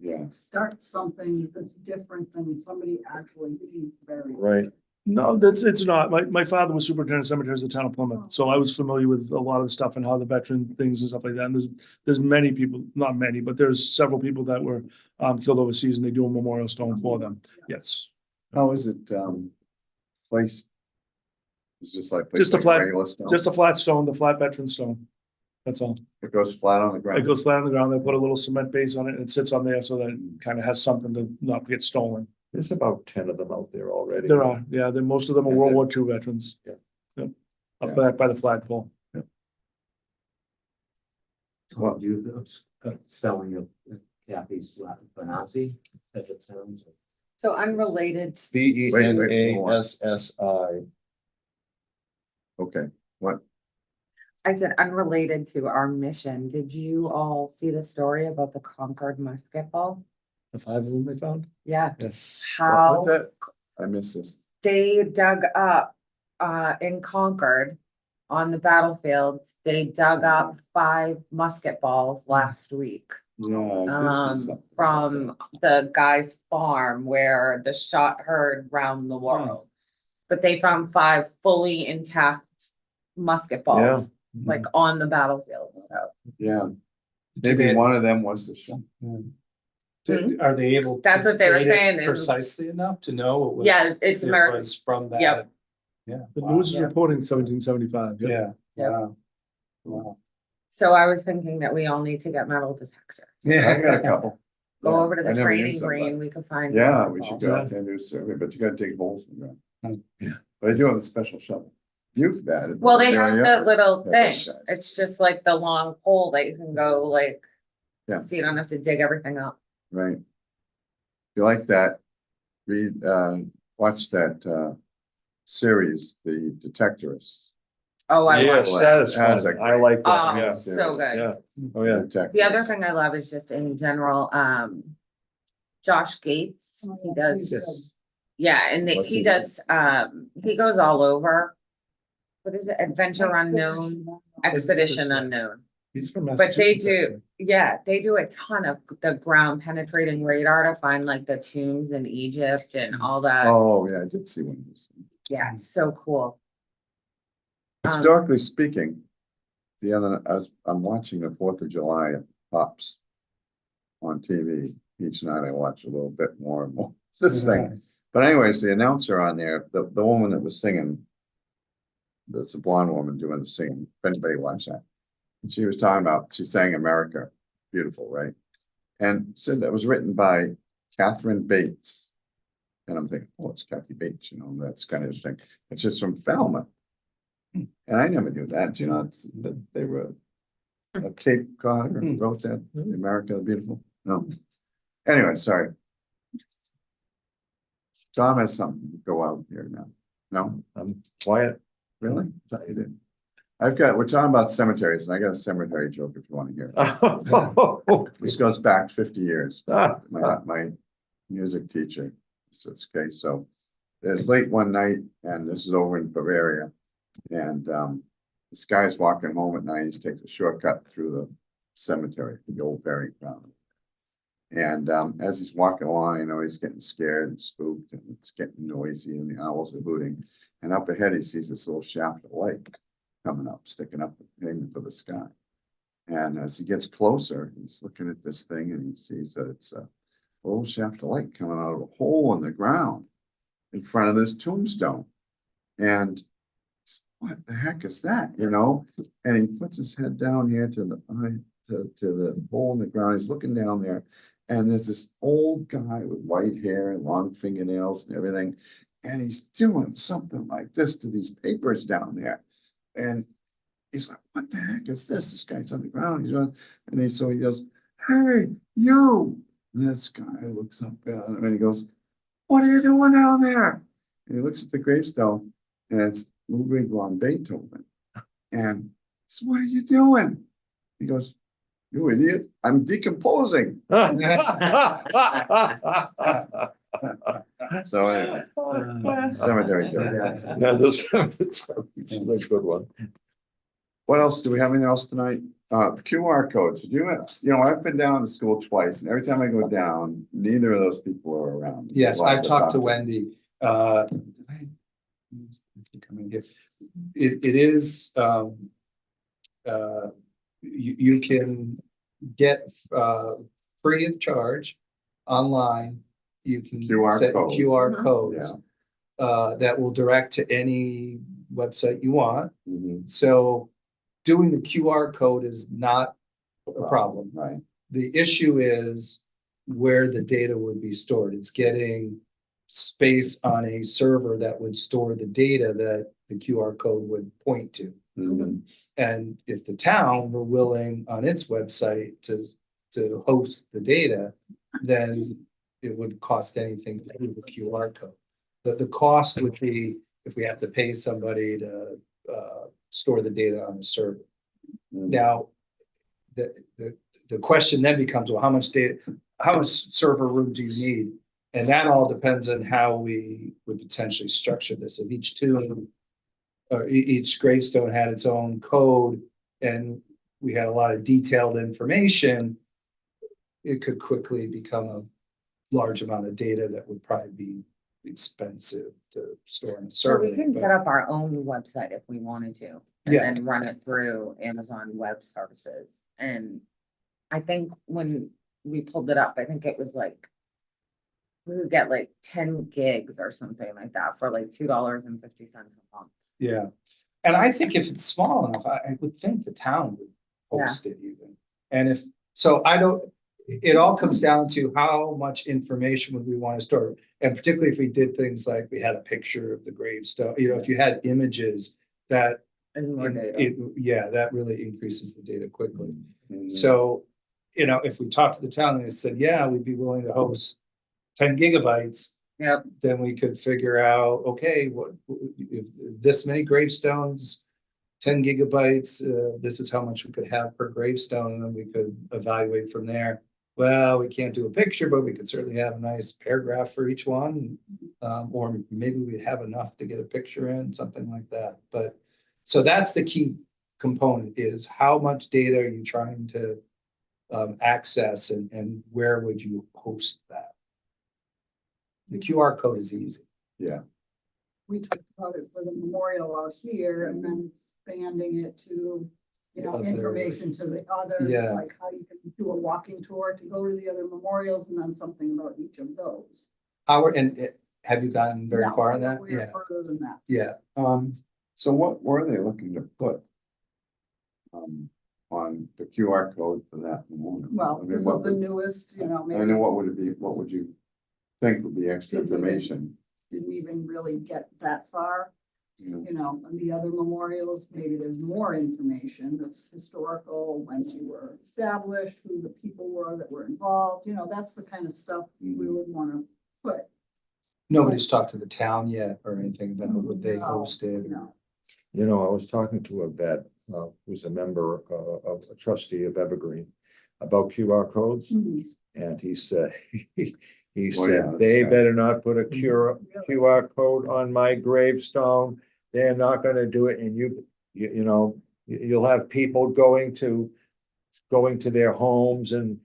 yeah. start something that's different than somebody actually being buried. Right, No, it's not. My father was superintendent of cemeteries in the town of Plymouth, so I was familiar with a lot of the stuff and how the veteran things and stuff like that. And there's many people, not many, but there's several people that were killed overseas and they do a memorial stone for them. Yes. How is it, placed? It's just like. Just a placed like flat- regular stone? Just a flat stone, the flat veteran stone. That's all. It goes flat on the It ground. goes flat on the ground. They put a little cement base on it and it sits on there so that it kind of has something to not get stolen. There's about 10 of them out there already. There are, yeah, then most of them are And World then- War II veterans. Yeah. Yep. Up back by the flagpole. Yeah. What do you, spelling of Kathy's Latin Benazzi, as it sounds? So unrelated, BENASSI. Okay, what? I said unrelated to our mission. Did you all see the story about the Concord musket ball? The 5 of them they found? Yeah, Yes. how What's that? I missed this. they dug up, in Concord on the battlefield, they dug up 5 musket balls last week. Yeah. I did something about From the guy's farm where the shot heard round the world. But they found 5 fully intact musket balls, like on the battlefield, so. that. Yeah, Do maybe they- one of them was the shot. Are they able? That's to what they were date it saying is- Precisely enough to know it was. Yeah, it's it American. was From that. Yep. Yeah. The wow. news is Yeah. reporting 1775. Yeah, Yep. wow. Wow. So I was thinking that we all need to get metal detectors. I got a couple. Go Yeah, over to I the never training used them, but- green, we could find. Yeah, musket we should balls. go out there and do a survey, but you gotta dig holes in the ground. Yeah. But I do have a special shovel. You've got it. Well, they Yeah, have yeah. the little Yeah, thing, those guys. it's just like the long pole that you can go like. Yeah. So you don't have to dig everything up. Right. If you like that, read, watch that, series, The Detectorists. Oh, I Yes, love that is That's fun. a I like that. Oh, Yeah. so good. Yeah. Oh, yeah. The other thing I love is just in general, Josh Gates, he does, Yes. yeah, and What's he he does, he goes all over. What is it, Adventure Unknown, Expedition Unknown, He's from but they Massachusetts. do, yeah, they do a ton of the ground penetrating radar to find like the tombs in Egypt and all that, Oh, yeah, I did see one of those. yeah, it's so cool. Historically speaking, I'm watching the 4th of July pops on TV. Each night I watch a little bit more and more this thing. But anyways, the announcer on there, the woman that was singing, that's a blonde woman doing the singing, if anybody watched that. And she was talking about, she sang America, beautiful, right? And said that was written by Catherine Bates. And I'm thinking, oh, it's Kathy Bates, that's kind of interesting. It's just from Falmouth. And I never knew that, that they were a Cape Cod wrote that, America the Beautiful. No. Anyway, sorry. Tom has something to go out here now. No, I'm quiet. really? Thought you did. We're talking about cemeteries, and I got a cemetery joke if you want to hear it. This goes back 50 years. My music teacher. So it's okay. So it's late one night, and this is over in Bavaria. And this guy's walking home at night. He takes a shortcut through the cemetery, the old burying ground. And as he's walking along, he's getting scared and spooked, and it's getting noisy, and the owls are hooting. And up ahead, he sees this little shaft of light coming up, sticking up, aiming for the sky. And as he gets closer, he's looking at this thing, and he sees that it's a little shaft of light coming out of a hole in the ground in front of this tombstone. And what the heck is that? And he puts his head down here to the hole in the ground. He's looking down there, and there's this old guy with white hair and long fingernails and everything. And he's doing something like this to these papers down there. And he's like, what the heck is this? This guy's on the ground. So he goes, hey, you. And this guy looks up at him and he goes, what are you doing down there? And he looks at the gravestone, and it's Ludwig von Beethoven. And he says, what are you doing? He goes, you idiot, I'm decomposing. So anyway, cemetery joke. Yeah, it's a good one. What else? Do we have anything else tonight? QR codes. I've been down to school twice, and every time I go down, neither of those people are around. Yes, Lots I've of talked to talking. Wendy. It is, you can get, free of charge online. You can QR set code. QR Mhm. codes, that will direct to any website you want. Mhm. So doing the QR code is not a problem. Right. The issue is where the data would be stored. It's getting space on a server that would store the data that the QR code would point to. Mhm. And if the town were willing on its website to host the data, then it would cost anything to do the QR code. The cost would be if we have to pay somebody to store the data on a server. Mhm. Now, the question then becomes, well, how much data, how much server room do you need? And that all depends on how we would potentially structure this. If each tomb, each gravestone had its own code and we had a lot of detailed information, it could quickly become a large amount of data that would probably be expensive to store in a So server. we can but- set up our own website if we wanted to, and Yeah. then run it through Amazon Web Services. And I think when we pulled it up, I think it was like, we would get like 10 gigs or something like that for like $2.50 a month. Yeah, and I think if it's small enough, I would think the town would host it even. And if, so I don't, it all comes down to how much information would we want to store? And particularly if we did things like we had a picture of the gravestone, you know, if you had images that, And more data. yeah, that really increases the data quickly. Mhm. So, you know, if we talked to the town and they said, yeah, we'd be willing to host 10 gigabytes, Yep, then we could figure out, okay, what, if this many gravestones, 10 gigabytes, this is how much we could have per gravestone, and then we could evaluate from there. Well, we can't do a picture, but we could certainly have a nice paragraph for each one. Or maybe we'd have enough to get a picture in, something like that. But, so that's the key component, is how much data are you trying to access, and where would you host that? The QR code is easy. Yeah, We talked about it for the memorial out here and then expanding it to, you know, Other- information to the others. Yeah. Like how you can do a walking tour to go to the other memorials and then something about each of those. Have you gotten very No, far in that? we're Yeah, Further than that. yeah. so what were they looking to put? On the QR code for that memorial? Well, I mean, this is what the would- newest, you know, I maybe know, what would it be, what would you think would be extra Didn't even- information? didn't even really get that far. You know? You know, and the other memorials, maybe there's more information that's historical, when they were established, who the people were that were involved, you know, that's the kind of stuff we would wanna put. Nobody's talked to the town yet or anything about what they No, hosted. no. You know, I was talking to a vet, who's a member, of a trustee of Evergreen about QR codes, and he said, he Well, yeah, said, they that's right. better not put a QR code on my gravestone. They're not gonna do it, and you know, you'll have people going to their homes and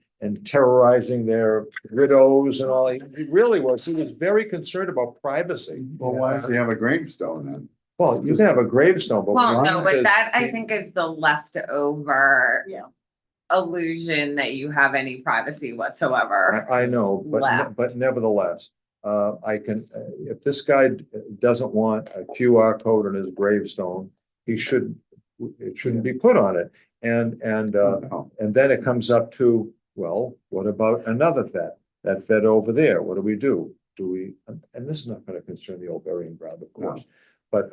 terrorizing their widows and all. He really was, he was very concerned about privacy. Well, why does he have a gravestone then? Well, you can have a gravestone, but. Well, no, one but says- that I think is the leftover Yeah. illusion that you have any privacy whatsoever. I know, Left. but nevertheless, I can, if this guy doesn't want a QR code on his gravestone, it shouldn't be put on it. And No. then it comes up to, well, what about another vet? That vet over there, what do we do? Do we, and this is not gonna concern the old burying ground, of course. But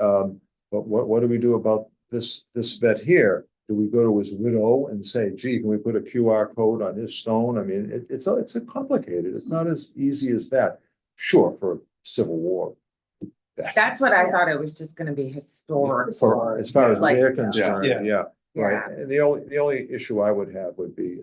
what do we do about this vet here? Do we go to his widow and say, gee, can we put a QR code on his stone? I mean, it's a complicated, it's not as easy as that. Sure, for Civil War. That's what I thought, it was just gonna be historical. As far as like- they're concerned, Yeah. yeah, Yeah. right. And the only issue I would have would be,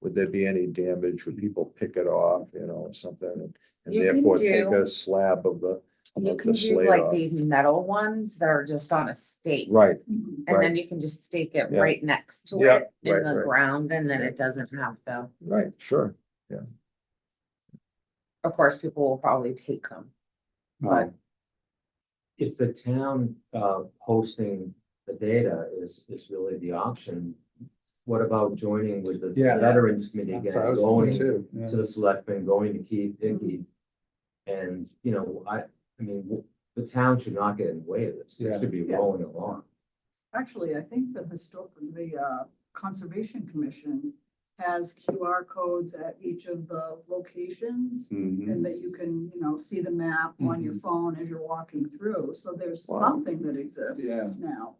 would there be any damage? Would people pick it off, you know, or something? And You can therefore take do- a slab of the You of can the do slate like off. these metal ones that are just on a stake. Right, And right. then you can just stake it Yeah. right next to Yeah, it in right, the right. ground, and then Yeah. it doesn't have to, right, sure. of course, people will probably take them. No. If the town, hosting the data is really the option, what about joining with the Yeah. Veterans Committee That's again, what I was going thinking to too. Yeah. the selectmen, going to Keith, Dickey? And, you know, I mean, the town should not get in the way of this. Yeah. It should be Yeah. rolling along. Actually, I think the Conservation Commission has QR codes at each of the locations. Mhm. And that you can, see the map on your phone as you're walking through. So there's Wow. something that exists Yeah. now.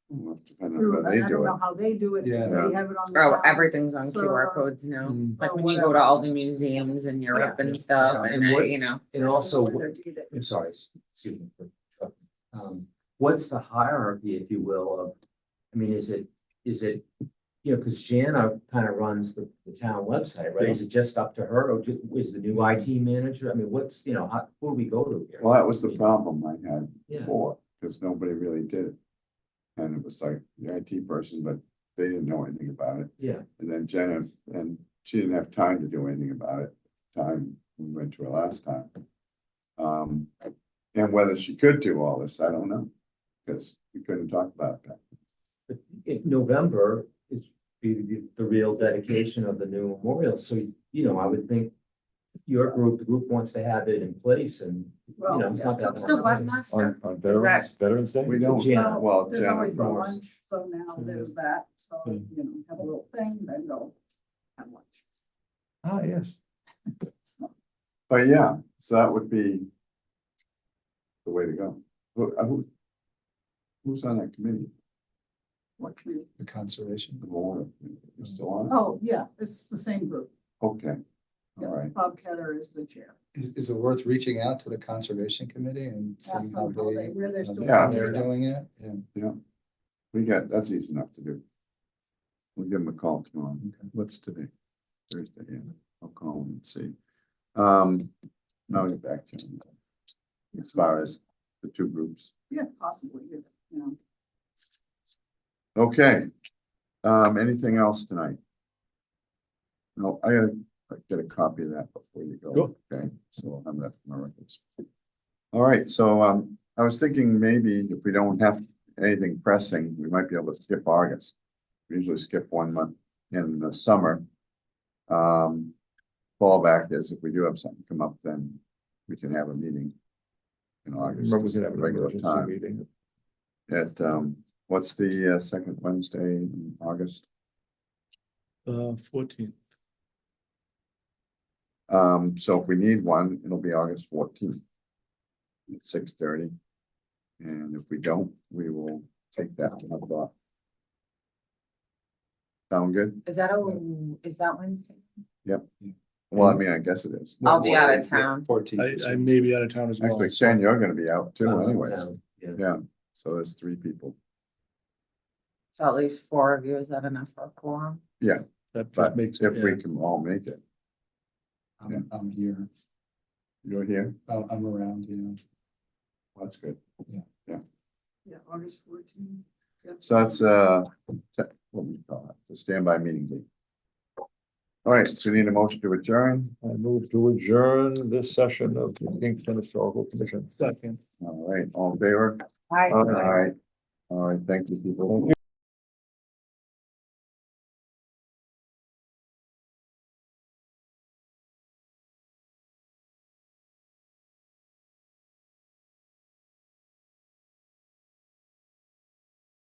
Well, depending on Through, how and they I do don't it. know how they do it. If Yeah. They have it on. the Oh, town everything's on QR server. codes now, Mm. like Or when you go to all the museums in Europe and stuff, Yeah. and What- you know. And I don't know also, whether they did it. I'm sorry, excuse me. What's the hierarchy, if you will, of, I mean, is it, because Jana kind of runs the town website, right? Is it just up to her, or is the new IT manager? I mean, what's, how, who do we go to here? Well, that was the problem I had Yeah. before, because nobody really did it. And it was like the IT person, but they didn't know anything about it. Yeah, And then Jenna, and she didn't have time to do anything about it, time we went to her last time. And whether she could do all this, I don't know, because we couldn't talk about that. but in November is the real dedication of the new memorial, so, I would think your group, the group wants to have it in place and, Well, it's not that. What's the webmaster? On Veterans Day? We don't, Jana. well, There's Jenna, always the knows. lunch, so now there's that, so, have a little thing, then go have lunch. Ah, yes. But yeah, so that would be the way to go. Who's on that committee? What committee? The conservation. The board, you still on it? Oh, yeah, it's the same group. Okay, Yeah, all right. Bob Ketter is the chair. Is it worth reaching out to the conservation committee and seeing Ask how them how they, where they're still. Yeah. they're doing it? Yeah. That's easy enough to do. We'll give them a call tomorrow. What's today? Thursday, yeah. I'll call them and see. I'll get back to you. As far as the two groups. Yeah, possibly, Okay. Anything else tonight? No, I gotta get a copy of that before you go. Sure. Okay, so I'll have that for my records. All right, so, I was thinking maybe if we don't have anything pressing, we might be able to skip August. We usually skip 1 month in the summer. Fallback is if we do have something come up, then we can have a meeting in August. Remember, we can have an regular emergency time. meeting. At, what's the second Wednesday in August? 14th. So if we need one, it'll be August 14th. At 6:30. And if we don't, we will take that one up off. Sound good? Is that Wednesday? Well, I mean, I guess it is. I'll be out of town. 14th. I may be out of town as well. Actually, Ken, you're gonna be out too anyways. Yeah. Yeah, so there's 3 people. So at least 4 of you, is that enough for a quorum? That But makes. if we yeah. can all make it, I'm here. you're here, I'm around, that's good. Yeah, August 14th. So that's, what do you call it? The standby meeting date. All right, so we need a motion to adjourn. I move to adjourn this session of the Kingston Historical Commission. Second. All right, all in favor? Hi. All right, thank you, people.